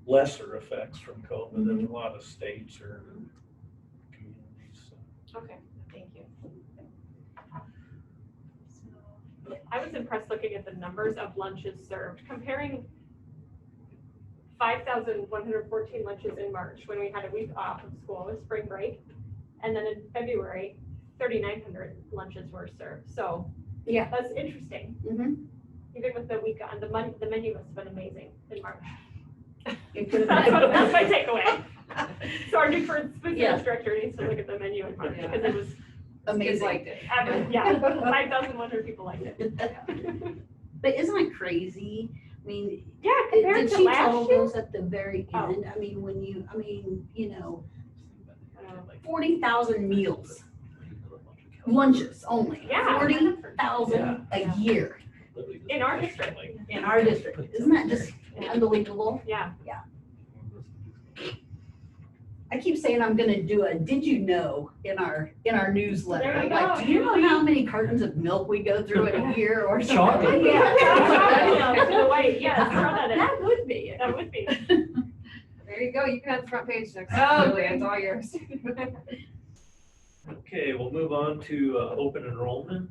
lesser effects from COVID than a lot of states or communities. So. Okay, thank you. I was impressed looking at the numbers of lunches served, comparing 5,114 lunches in March when we had a week off of school with spring break. And then in February, 3,900 lunches were served. So Yeah. that's interesting. Mhm. Even with the week on, the menu must have been amazing in March. It could have That's my been. takeaway. So our new food Yeah. service director needs to look at the menu in March Yeah. because it was, Kids Amazing. liked it. yeah, 5,100 people liked it. But isn't it crazy? I mean, Yeah, compared did to she last tell year. those at the very Oh. end? I mean, you know, 40,000 meals, lunches only. Yeah. 40,000 a year In our district. in our district. Isn't that just unbelievable? Yeah. I keep saying I'm gonna do a did you know in our newsletter. There you Like, go. do you know how many cartons of milk we go through in a year or something? Chocolate. Yeah. To the white, yes, throw that in. That would be. That would be. There you go. You can have the front page next Oh, time. Julia. It's all yours. Okay, we'll move on to open enrollment.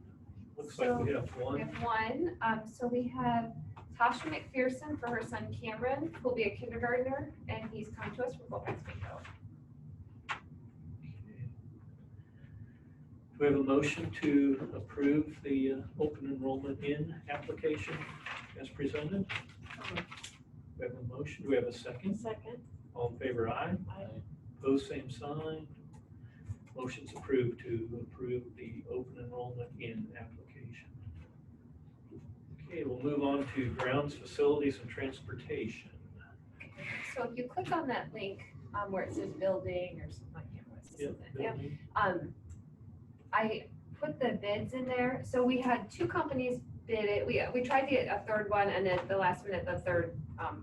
Looks like we have We one. have one. So we have Tasha McPherson for her son Cameron, who'll be a kindergartner, and he's come to us from Fort Mexico. Do we have a motion to approve the open enrollment in application as presented? We have a motion. Do we have a second? Second. All in favor, aye. Opposed, same sign. Motion's approved to approve the open enrollment in application. Okay, we'll move on to grounds, facilities, and transportation. So if you click on that link where it says building or something, I can't remember what it says. Yeah. Building. I put the bids in there. So we had two companies bid it. We tried to get a third one, and then at the last minute, the third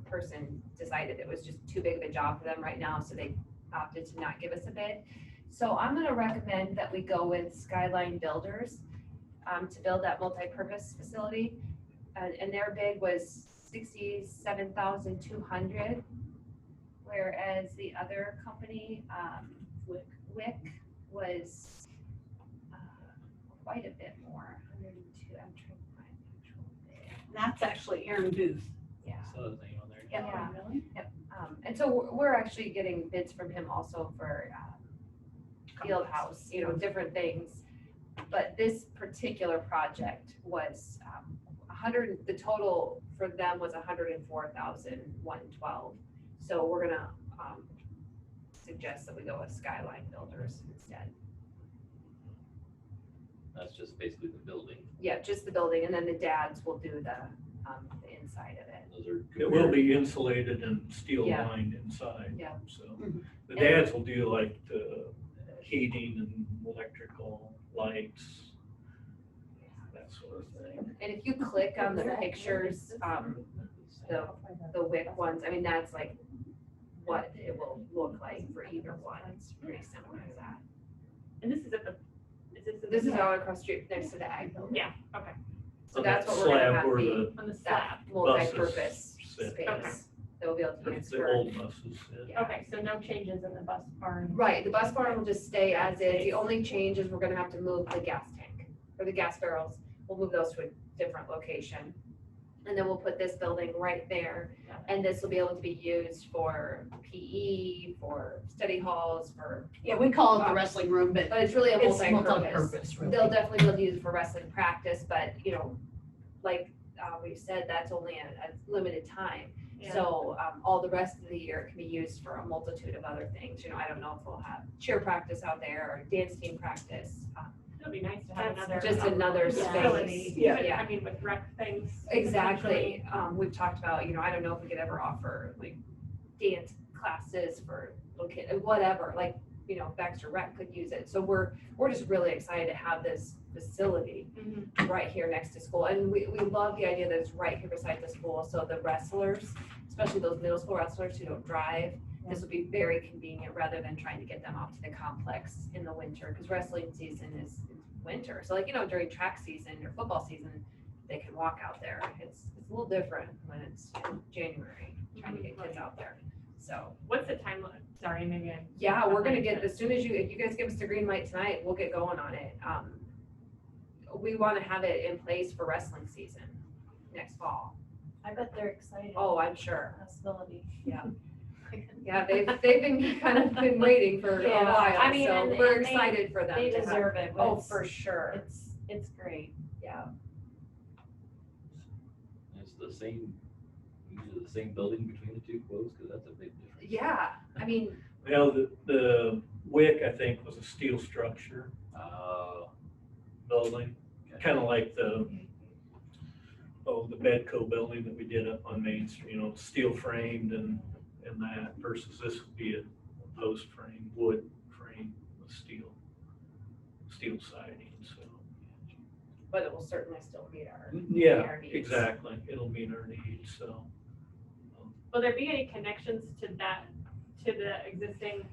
person decided it was just too big of a job for them right now, so they opted to not give us a bid. So I'm gonna recommend that we go with Skyline Builders to build that multi-purpose facility. And their bid was $67,200, whereas the other company, Wick, was quite a bit more, 102. I'm trying to find the actual bid. That's actually Aaron Booth. Yeah. So the thing on there. Yeah. And so we're actually getting bids from him also for field house, different things. But this particular project was the total for them was 104,112. So we're gonna suggest that we go with Skyline Builders instead. That's just basically the building. Yeah, just the building, and then the dads will do the inside of it. Those are. It will be insulated and steel Yeah. lined inside. Yeah. So Mhm. the dads will do like the heating and electrical lights, that sort of thing. And if you click on the pictures, the wick ones, I mean, that's like what it will look like for either one. It's pretty similar to that. And this is at the, This is all across the street next to the ag building. Yeah, okay. So On that's that what we're gonna slab have where be, the On the slab. that multi-purpose sit. space Okay. that we'll be able to use The for. old buses. Yeah. Yeah. Okay, so no changes in the bus barn. Right, the bus barn will just stay as is. The only change is we're gonna have to move the gas tank or the gas barrels. We'll move those to a different location. And then we'll put this building right there. And this will be able to be used for PE, for study halls, for, Yeah, we call it the wrestling room, but but it's really a it's multi-purpose. multi-purpose, really. They'll definitely be able to use it for wrestling practice, but, you know, like we said, that's only a limited time. So all the rest of the year it can be used for a multitude of other things. You know, I don't know if we'll have cheer practice out there or dance team practice. It'd be nice to have That's another. just another facility. space. Even, Yeah. I mean, with rec things. Exactly. We've talked about, you know, I don't know if we could ever offer like dance classes for little kids, whatever, like, you know, Baxter Rec could use it. So we're just really excited to have this facility Mhm. right here next to school. And we love the idea that it's right here beside the school. So the wrestlers, especially those middle school wrestlers who don't drive, this will be very convenient rather than trying to get them off to the complex in the winter, because wrestling season is winter. So like, you know, during track season or football season, they can walk out there. It's a little different when it's in January, trying to get kids out there. So, What's the time limit? Sorry, maybe I. yeah, we're gonna get, as soon as if you guys give us the green light tonight, we'll get going on it. We wanna have it in place for wrestling season next fall. I bet they're excited. Oh, I'm sure. Possibility. Yeah, they've been kind of been waiting for a Yeah, while, I mean, so and- we're and they- excited for them They to have. deserve it. Oh, It's- for sure. It's great. Yeah. It's the same, usually the same building between the two quotes, because that's a big difference. Yeah, I mean, Well, the WIC, I think, was a steel structure building, kind of like the Bedco building that we did up on Main Street, you know, steel framed and that, versus this would be a post frame, wood frame with steel siding, so. but it will certainly still meet our. Yeah, our needs. exactly, it'll meet our needs, so. Will there be any connections to that, to the existing?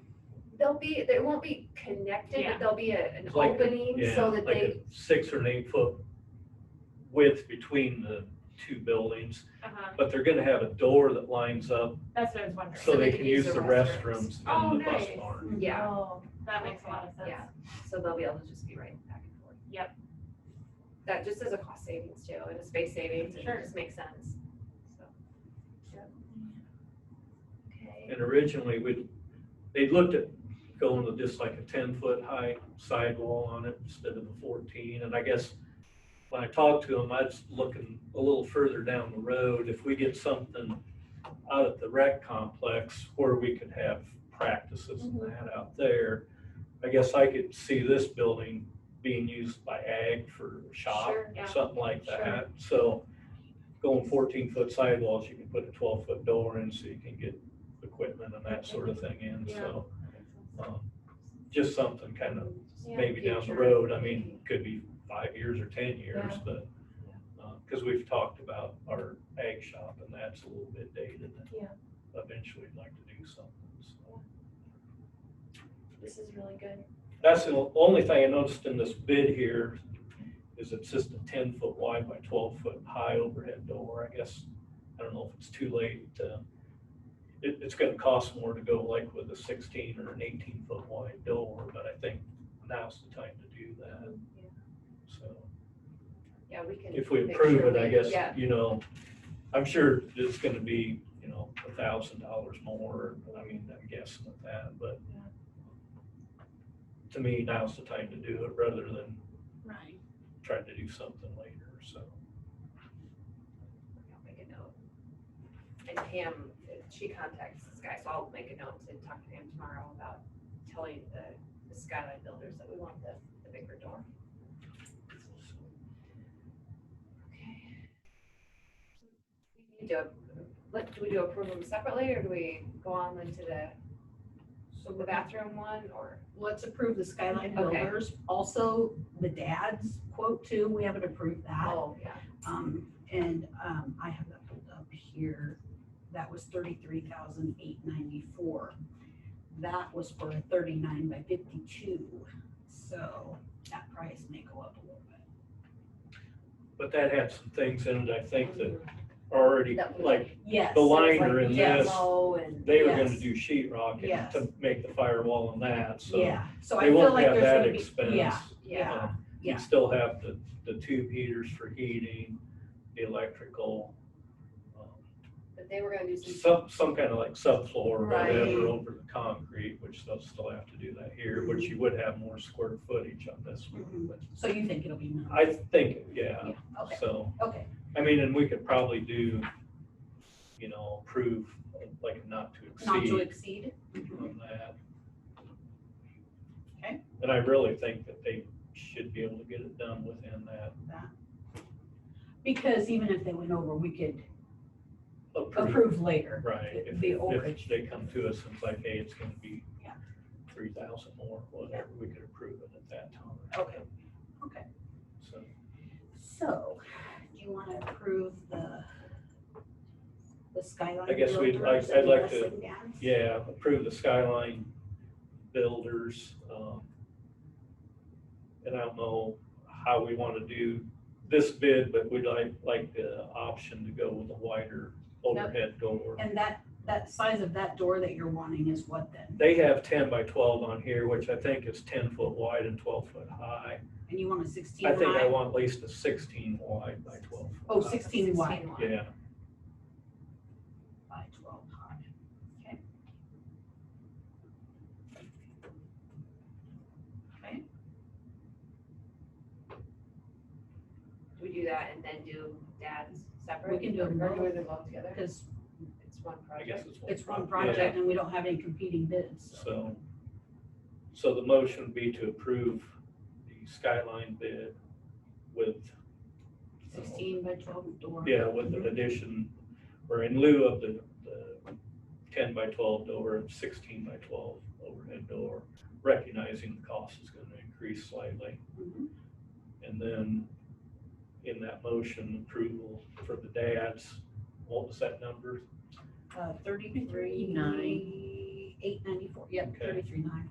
They won't be connected, Yeah. but there'll be an It's like a- opening yeah, so that like they, a 6 or an 8 foot width between the two buildings, but they're gonna have a door that lines up That's what I was wondering. so they can use the restrooms Oh, in the bus nice. barn. yeah, Oh, That makes a lot of sense. yeah, so they'll be able to just be right back and forth. Yep. That just is a cost savings too, and a space savings, and Sure. it just makes sense, so. Okay. And originally, they looked at going with just like a 10-foot high sidewall on it instead of a 14. And I guess when I talked to them, I was looking a little further down the road. If we get something out at the rec complex where we could have practices and that out there, I guess I could see this building being used by ag for shop, Sure, yeah. something like Sure. that. So going 14-foot sidewalls, you can put a 12-foot door in so you can get equipment and that sort of thing in, so. Just something kind of Yeah, maybe down the future. road, I mean, could be 5 years or 10 years, Yeah. but, because we've talked about our ag shop and that's a little bit dated. And Yeah. eventually we'd like to do something, so. This is really good. That's the only thing I noticed in this bid here is it's just a 10-foot wide by 12-foot high overhead door. I guess, I don't know if it's too late. It's gonna cost more to go like with a 16 or an 18-foot wide door, but I think now's the time to do that. So Yeah, we can. if we make approve sure it, I we- guess, Yeah, you know, I'm sure it's gonna be, you know, $1,000 more. I mean, I'm guessing at that, but to me, now's the time to do it rather than Right. trying to do something later, so. I'll make a note. And Pam, she contacts this guy, so I'll make a note to talk to him tomorrow about telling the Skyline builders that we want the bigger door. Okay. We need to, do we do approve them separately, or do we go on into the bathroom one, or? Let's approve the Skyline Okay. Builders. Also, the dad's quote too, we haven't approved that. Oh, yeah. I have that pulled up here. That was $33,894. That was for a 39 by 52. So that price may go up a little bit. But that had some things in it, I think, that are already, That was like, Yes. the liner in yes. this, And they were gonna Yes. do sheetrock Yes. to make the firewall and that, so. Yeah, so I They feel won't like have there's that gonna be, expense. yeah, yeah. yeah. You still have the tube heaters for heating, the electrical, they were gonna do some. some kind of like subfloor or Right. whatever over the concrete, which they'll still have to do that here, which you would have more square footage on this one. But So you think it'll be minimal? I think, yeah, Yeah, okay, so, okay. I mean, and we could probably do, approve like not to Not to exceed exceed? on that. Okay. And I really think that they should be able to get it done within that. Because even if they went over, we could Approve. approve later. Right, if The overage. if they come to us and it's like, hey, it's gonna be Yeah. 3,000 more, whatever, we could approve it at that time. Okay, okay. So, So, do you want to approve the skyline? I guess we'd builders like- I'd and like to- wrestling bands? yeah, approve the Skyline builders. And I don't know how we want to do this bid, but we'd like the option to go with a wider overhead door. And that size of that door that you're wanting is what then? They have 10 by 12 on here, which I think is 10 foot wide and 12 foot high. And you want a 16 I think I high? want at least a 16 wide by 12. foot Oh, high. 16 wide. 16 wide. Yeah, By 12 high. Okay. Okay. Do we do that and then do dad's separate? We can do them Or do both. them both together? Because It's one I guess project. it's one. it's one project and we don't have any competing bids. So the motion would be to approve the Skyline bid with 16 by 12 door. yeah, with an addition, or in lieu of the 10 by 12 door and 16 by 12 overhead door, recognizing the cost is gonna increase slightly. Mhm. And then in that motion, approval for the dads, what was that number? 33,894. Yep, Okay. 33,9.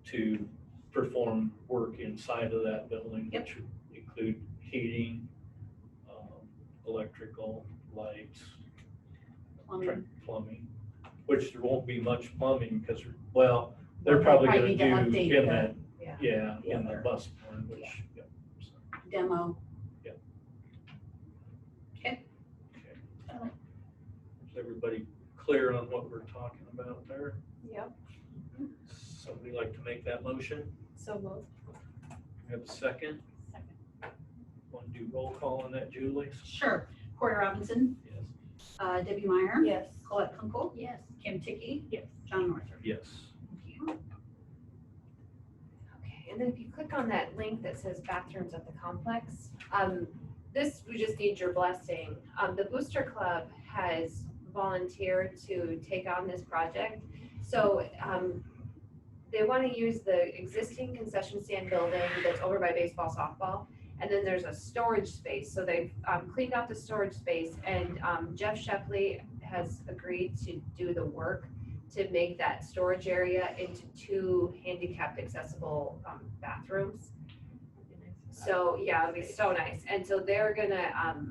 To perform work inside of that building, Yep. which would include heating, electrical, lights, plumbing, which there won't be much plumbing because, well, they're Well, probably they'll gonna probably need to do update in that, Yeah. yeah, in the bus barn, which, yep. So, Demo. Yep. Okay. okay. Is everybody clear on what we're talking about there? Yep. Somebody like to make that motion? So moved. We have a second? Second. Want to do roll call on that, Julie? Sure. Corey Robinson, Yes. Debbie Meyer. Yes. Colette Kunkel. Yes. Kim Ticky. Yes. John Norther. Yes. Thank you. Okay, and then if you click on that link that says bathrooms at the complex, this, we just need your blessing. The Booster Club has volunteered to take on this project. So, they want to use the existing concession stand building that's over by baseball, softball. And then there's a storage space. So they've cleaned out the storage space and Jeff Shepley has agreed to do the work to make that storage area into 2 handicapped accessible bathrooms. So yeah, it'll be so nice. And so they're gonna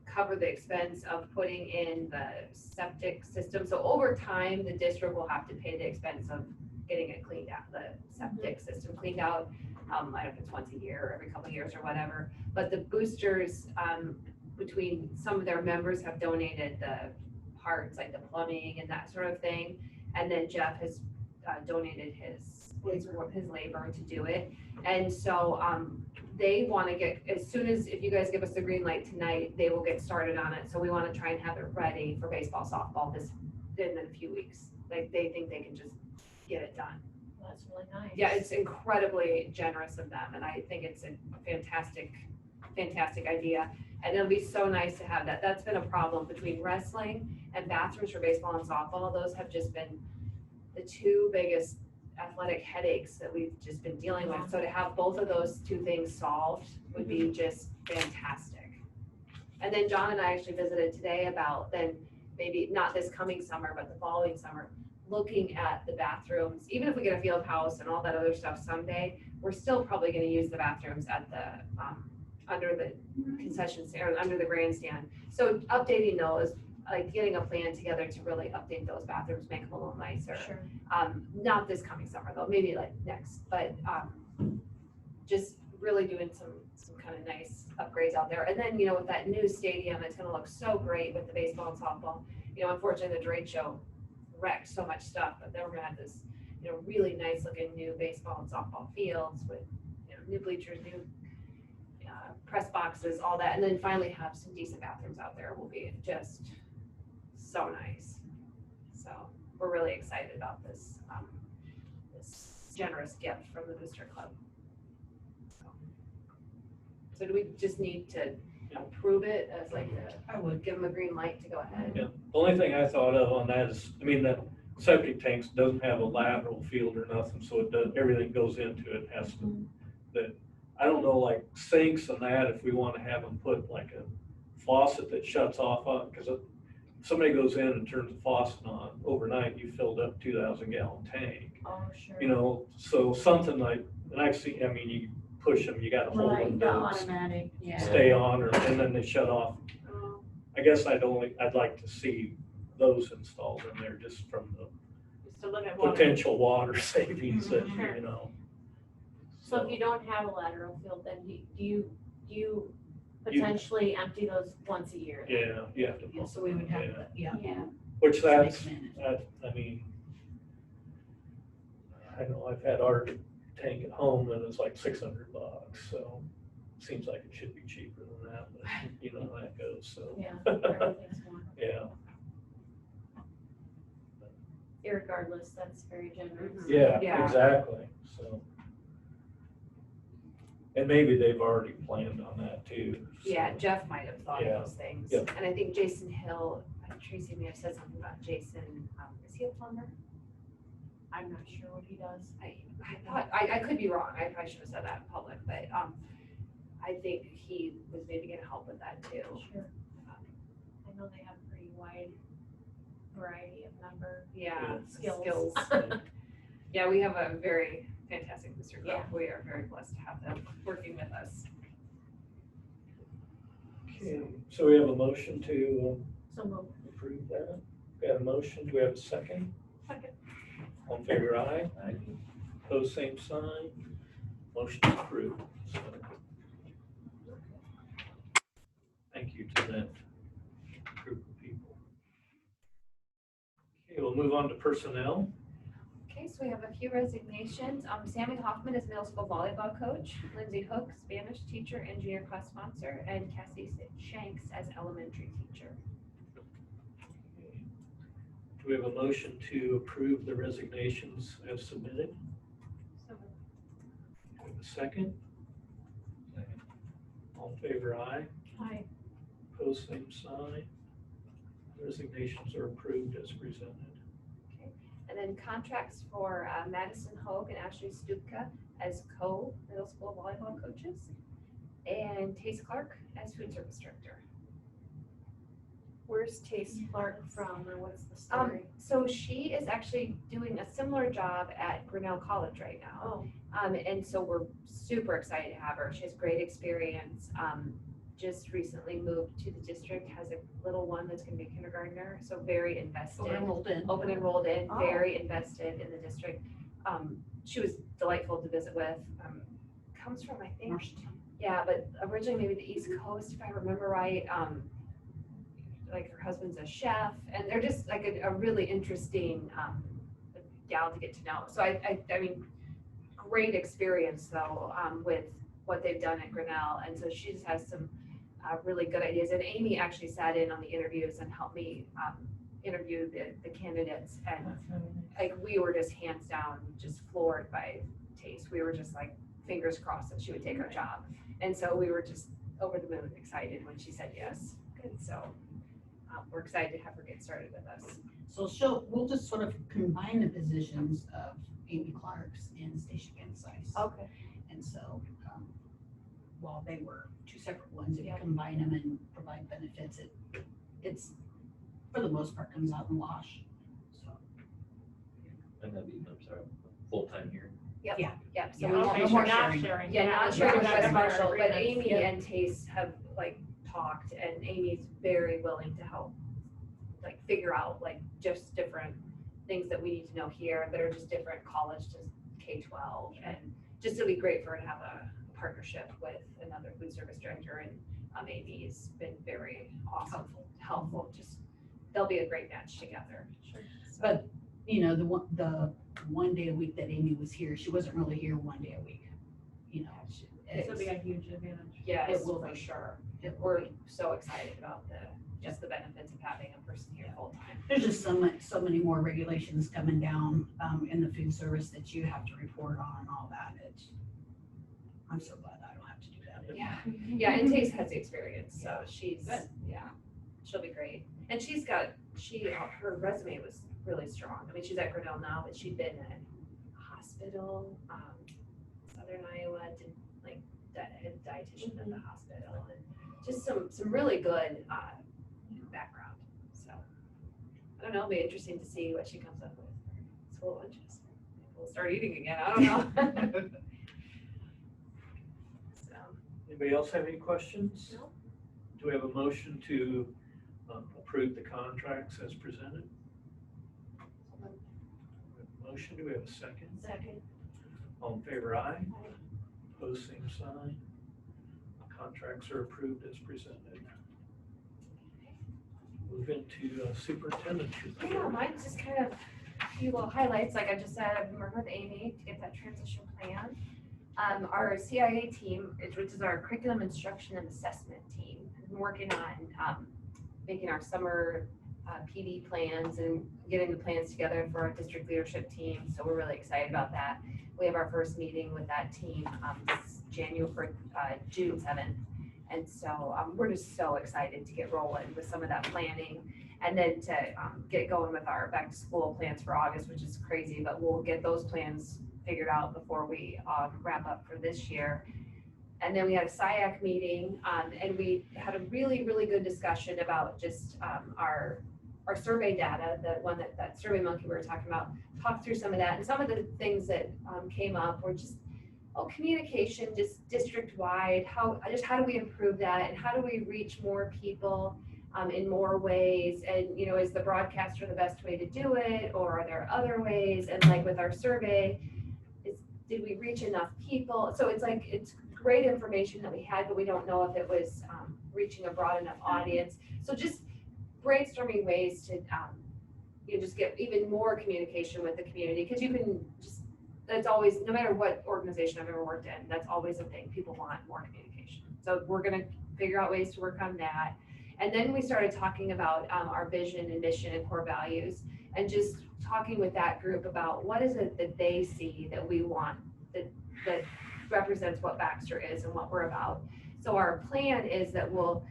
cover the expense of putting in the septic system. So over time, the district will have to pay the expense of getting it cleaned out, the septic system cleaned out. I don't know if it's once a year or every couple of years or whatever, but the boosters, between some of their members have donated the parts, like the plumbing and that sort of thing. And then Jeff has donated his labor to do it. And so they want to get, as soon as, if you guys give us the green light tonight, they will get started on it. So we want to try and have it ready for baseball, softball in a few weeks. Like they think they can just get it done. That's really nice. Yeah, it's incredibly generous of them, and I think it's a fantastic idea. And it'll be so nice to have that. That's been a problem between wrestling and bathrooms for baseball and softball. Those have just been the 2 biggest athletic headaches that we've just been dealing with. So to have both of those 2 things solved would be just fantastic. And then John and I actually visited today about then maybe not this coming summer, but the following summer, looking at the bathrooms, even if we get a field house and all that other stuff someday, we're still probably gonna use the bathrooms at the, under the concession stand, or under the grandstand. So updating those, like getting a plan together to really update those bathrooms, make them a little nicer. Sure. Not this coming summer though, maybe like next, but just really doing some kind of nice upgrades out there. And then, with that new stadium, it's gonna look so great with the baseball and softball. Unfortunately, the trade show wrecked so much stuff, but then we're gonna have this, really nice looking new baseball and softball fields with, new bleachers, new press boxes, all that. And then finally have some decent bathrooms out there will be just so nice. So we're really excited about this, this generous gift from the Booster Club. So do we just need to approve it as like I would. give them a green light to go ahead? Yeah, the only thing I thought of on that is, that septic tanks doesn't have a lateral field or nothing, so it does, everything goes into it has to, that, I don't know, like sinks and that, if we want to have them put like a faucet that shuts off on, because if somebody goes in and turns the faucet on overnight, you filled up 2,000 gallon tank. Oh, sure. So something like, and I've seen, you push them, you got to hold them Right, the to automatic, yeah. stay on, and then they shut off. Oh, I guess I'd like to see those installed in there just from the just to look at water. potential water savings that, Sure. So if you don't have a lateral field, then do you potentially empty those once a year? Yeah, you have to. Yeah, so we would have, Yeah. Yeah. Which that's, Makes sense. I know I've had our tank at home and it's like $600, so seems like it should be cheaper than that, but you know how that goes, so. Yeah. Everything's more. Yeah, Irregardless, that's very generous. yeah, Yeah. exactly, so. And maybe they've already planned on that too. so. Yeah, Jeff might have thought Yeah. of those things. Yep. And I think Jason Hill, Tracy may have said something about Jason, is he a plumber? I'm not sure what he does. I thought, I could be wrong, I probably should have said that in public, but, I think he was maybe gonna help with that too. Sure. I know they have a pretty wide variety of member Yeah, skills. Yeah, we have a very fantastic Mr. Group. Yeah. We are very blessed to have them working with us. Okay, so we have a motion to So move. approve that. We have a motion, do we have a second? Second. All in favor, aye. Pose same sign. Motion is approved. So, thank you to that group of people. Okay, we'll move on to personnel. Okay, so we have a few resignations. Sammy Hoffman is middle school volleyball coach, Lindsay Hook, Spanish teacher and junior class sponsor, and Cassie Shanks as elementary teacher. Do we have a motion to approve the resignations as submitted? So Do we have a second? All in favor, aye. Hi. Pose same sign. Resignations are approved as presented. And then contracts for Madison Hogue and Ashley Stupka as co-middle school volleyball coaches, and Tace Clark as food service director. Where's Tace Clark from, or what's the story? So she is actually doing a similar job at Grinnell College right now. Oh, And so we're super excited to have her. She has great experience. Just recently moved to the district, has a little one that's gonna be a kindergartner, so very invested. Enrolled in. Open enrolled in, Oh. very invested in the district. She was delightful to visit with. Comes from, I think, Marshalltown. yeah, but originally maybe the East Coast, if I remember right. Like her husband's a chef, and they're just like a really interesting gal to get to know. So I mean, great experience though with what they've done at Grinnell, and so she just has some really good ideas. And Amy actually sat in on the interviews and helped me interview the candidates, and like we were just hands down just floored by Tace. We were just like fingers crossed that she would take our job, and so we were just over the moon excited when she said yes. And so we're excited to have her get started with us. So we'll just sort of combine the positions of Amy Clark's and Stacia Gensice. Okay. And so, while they were two separate ones, if you Yeah. combine them and provide benefits, it's, for the most part, comes out in wash, so. And that'd be, I'm sorry, full-time here. Yep. Yeah. Yep. So Yeah. we No have more so not sharing. sharing. Yeah, Not not sharing with sharing West Marshall, but agreements. Amy Yeah. and Tace have like talked, and Amy's very willing to help, like figure out like just different things that we need to know here that are just different college to K-12, and just it'll be great for her to have a partnership with another food service director, and Amy's been very awesome, helpful. Just they'll be a great match together. So, But, you know, the one day a week that Amy was here, she wasn't really here one day a week, you know. This will be a huge advantage. yes, It will for be. sure. It will We're be. so excited about just the benefits of having a person here full time. There's just so many more regulations coming down in the food service that you have to report on, all that. I'm so glad I don't have to do that. Yeah, and Tace has the experience, so she's, she'll be great. And her resume was really strong. I mean, she's at Grinnell now, but she'd been at a hospital, Southern Iowa, did like head dietitian at the hospital, and just some really good background. So I don't know, it'll be interesting to see what she comes up with for school lunches. Maybe we'll start eating again. I don't know. So. Anybody else have any questions? No. Do we have a motion to approve the contracts as presented? We have a motion, do we have a second? Second. All in favor, aye. Opposed, same sign. Contracts are approved as presented. Move into superintendent's Yeah, report. mine's just kind of a few little highlights. Like I just said, I've been working with Amy to get that transition plan. Our CIA team, which is our curriculum instruction and assessment team, has been working on making our summer PD plans and getting the plans together for our district leadership team. So we're really excited about that. We have our first meeting with that team June 7th. And so we're just so excited to get rolling with some of that planning, and then to get going with our back to school plans for August, which is crazy, but we'll get those plans figured out before we wrap up for this year. And then we had a SIAC meeting, and we had a really, really good discussion about just our survey data, that Survey Monkey we were talking about, talked through some of that, and some of the things that came up were just communication, just district-wide, how do we improve that, and how do we reach more people in more ways, and is the broadcaster the best way to do it, or are there other ways? And like with our survey, did we reach enough people? So it's great information that we had, but we don't know if it was reaching a broad enough audience. So just brainstorming ways to just get even more communication with the community, because you can just, that's always, no matter what organization I've ever worked in, that's always a thing. People want more communication. So we're going to figure out ways to work on that. And then we started talking about our vision and mission and core values, and just talking with that group about what is it that they see that we want, that represents what Baxter is and what we're about. So our plan is that we'll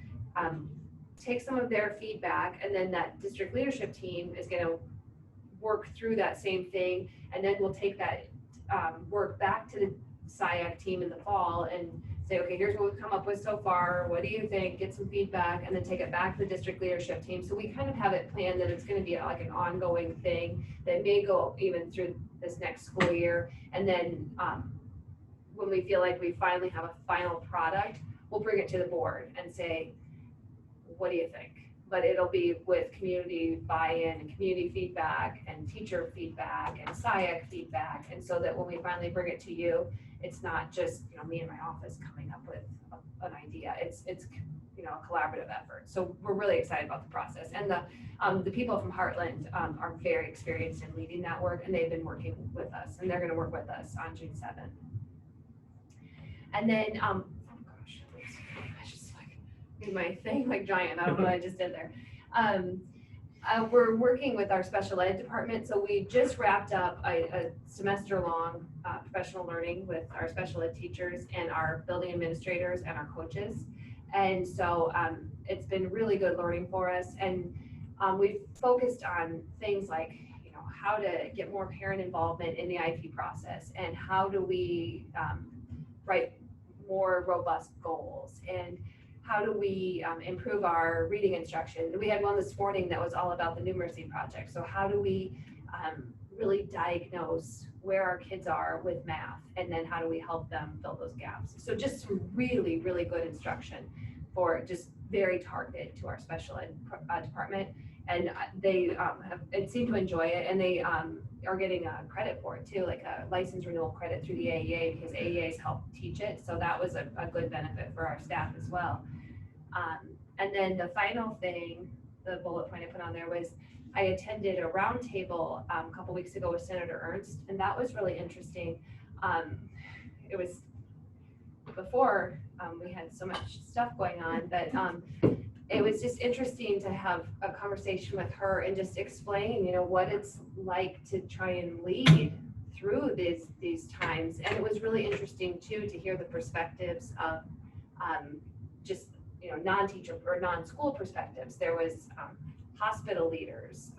take some of their feedback, and then that district leadership team is going to work through that same thing, and then we'll take that work back to the SIAC team in the fall and say, okay, here's what we've come up with so far. What do you think? Get some feedback, and then take it back to the district leadership team. So we kind of have it planned that it's going to be like an ongoing thing that may go even through this next school year. And then when we feel like we finally have a final product, we'll bring it to the board and say, what do you think? But it'll be with community buy-in and community feedback and teacher feedback and SIAC feedback. And so that when we finally bring it to you, it's not just, me in my office coming up with an idea. It's a collaborative effort. So we're really excited about the process. And the people from Heartland are very experienced in leading that work, and they've been working with us, and they're going to work with us on June 7th. And then, oh gosh, I just made my thing like giant. I don't know what I just did there. We're working with our special ed department. So we just wrapped up a semester-long professional learning with our special ed teachers and our building administrators and our coaches. And so it's been really good learning for us. And we've focused on things like, how to get more parent involvement in the IEP process, and how do we write more robust goals, and how do we improve our reading instruction. We had one this morning that was all about the numeracy project. So how do we really diagnose where our kids are with math, and then how do we help them fill those gaps? So just some really, really good instruction for just very targeted to our special ed department. And they seem to enjoy it, and they are getting credit for it too, like a license renewal credit through the AEA, because AEA's helped teach it. So that was a good benefit for our staff as well. And then the final thing, the bullet point I put on there was I attended a roundtable a couple weeks ago with Senator Ernst, and that was really interesting. It was before we had so much stuff going on, but it was just interesting to have a conversation with her and just explain, what it's like to try and lead through these times. And it was really interesting too to hear the perspectives of just non-teacher or non-school perspectives. There was hospital leaders,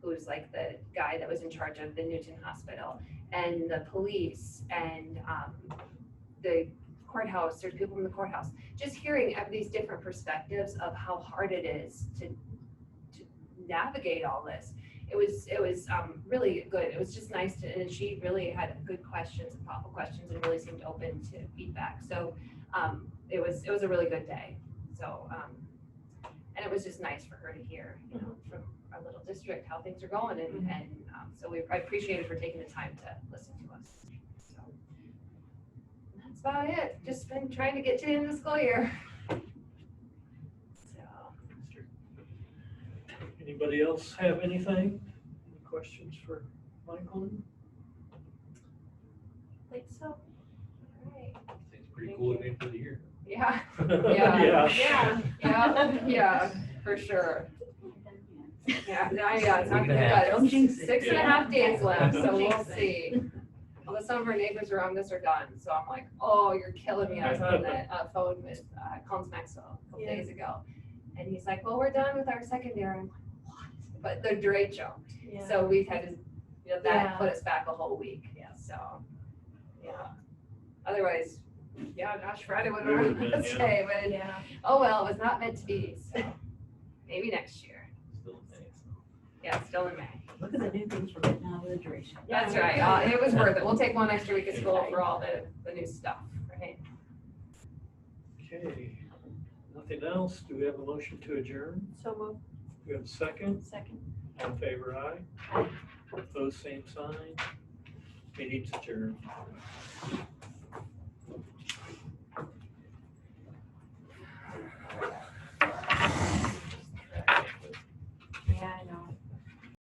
who's like the guy that was in charge of the Newton Hospital, and the police, and the courthouse. There's people from the courthouse. Just hearing these different perspectives of how hard it is to navigate all this. It was really good. It was just nice to, and she really had good questions and thoughtful questions, and really seemed open to feedback. So it was a really good day. So and it was just nice for her to hear, from our little district how things are going, and so I appreciated her taking the time to listen to us. So that's about it. Just been trying to get to the end of the school year. So. Anybody else have anything? Any questions for Michael? I think so. All right. It's pretty cool at the end of the year. Yeah. Yeah. Yeah, for sure. Yeah, it's Week and a half. not Don't jinx it. 6.5 days left, so Don't we'll jinx it. see. Although some of our neighbors around us are done, so I'm like, oh, you're killing me. I was on the phone with Collins Maxwell a couple days ago, and he's like, well, we're done with our secondary. I'm like, what? But the derecho. Yeah. So we've had to, that Yeah. put us back a whole week. Yeah. So, yeah. Otherwise, yeah, gosh, Friday would It would've have been, been yeah. day, but Yeah. oh well, it was not meant to be. So maybe next year. Still a day, so. Yeah, still in May. Look at the new things we're getting out of the duration. That's right. It was worth it. We'll take one extra week of school for all the new stuff, right? Okay, nothing else? Do we have a motion to adjourn? So moved. Do we have a second? Second. All in favor, aye? Opposed, same sign. Meeting's adjourned.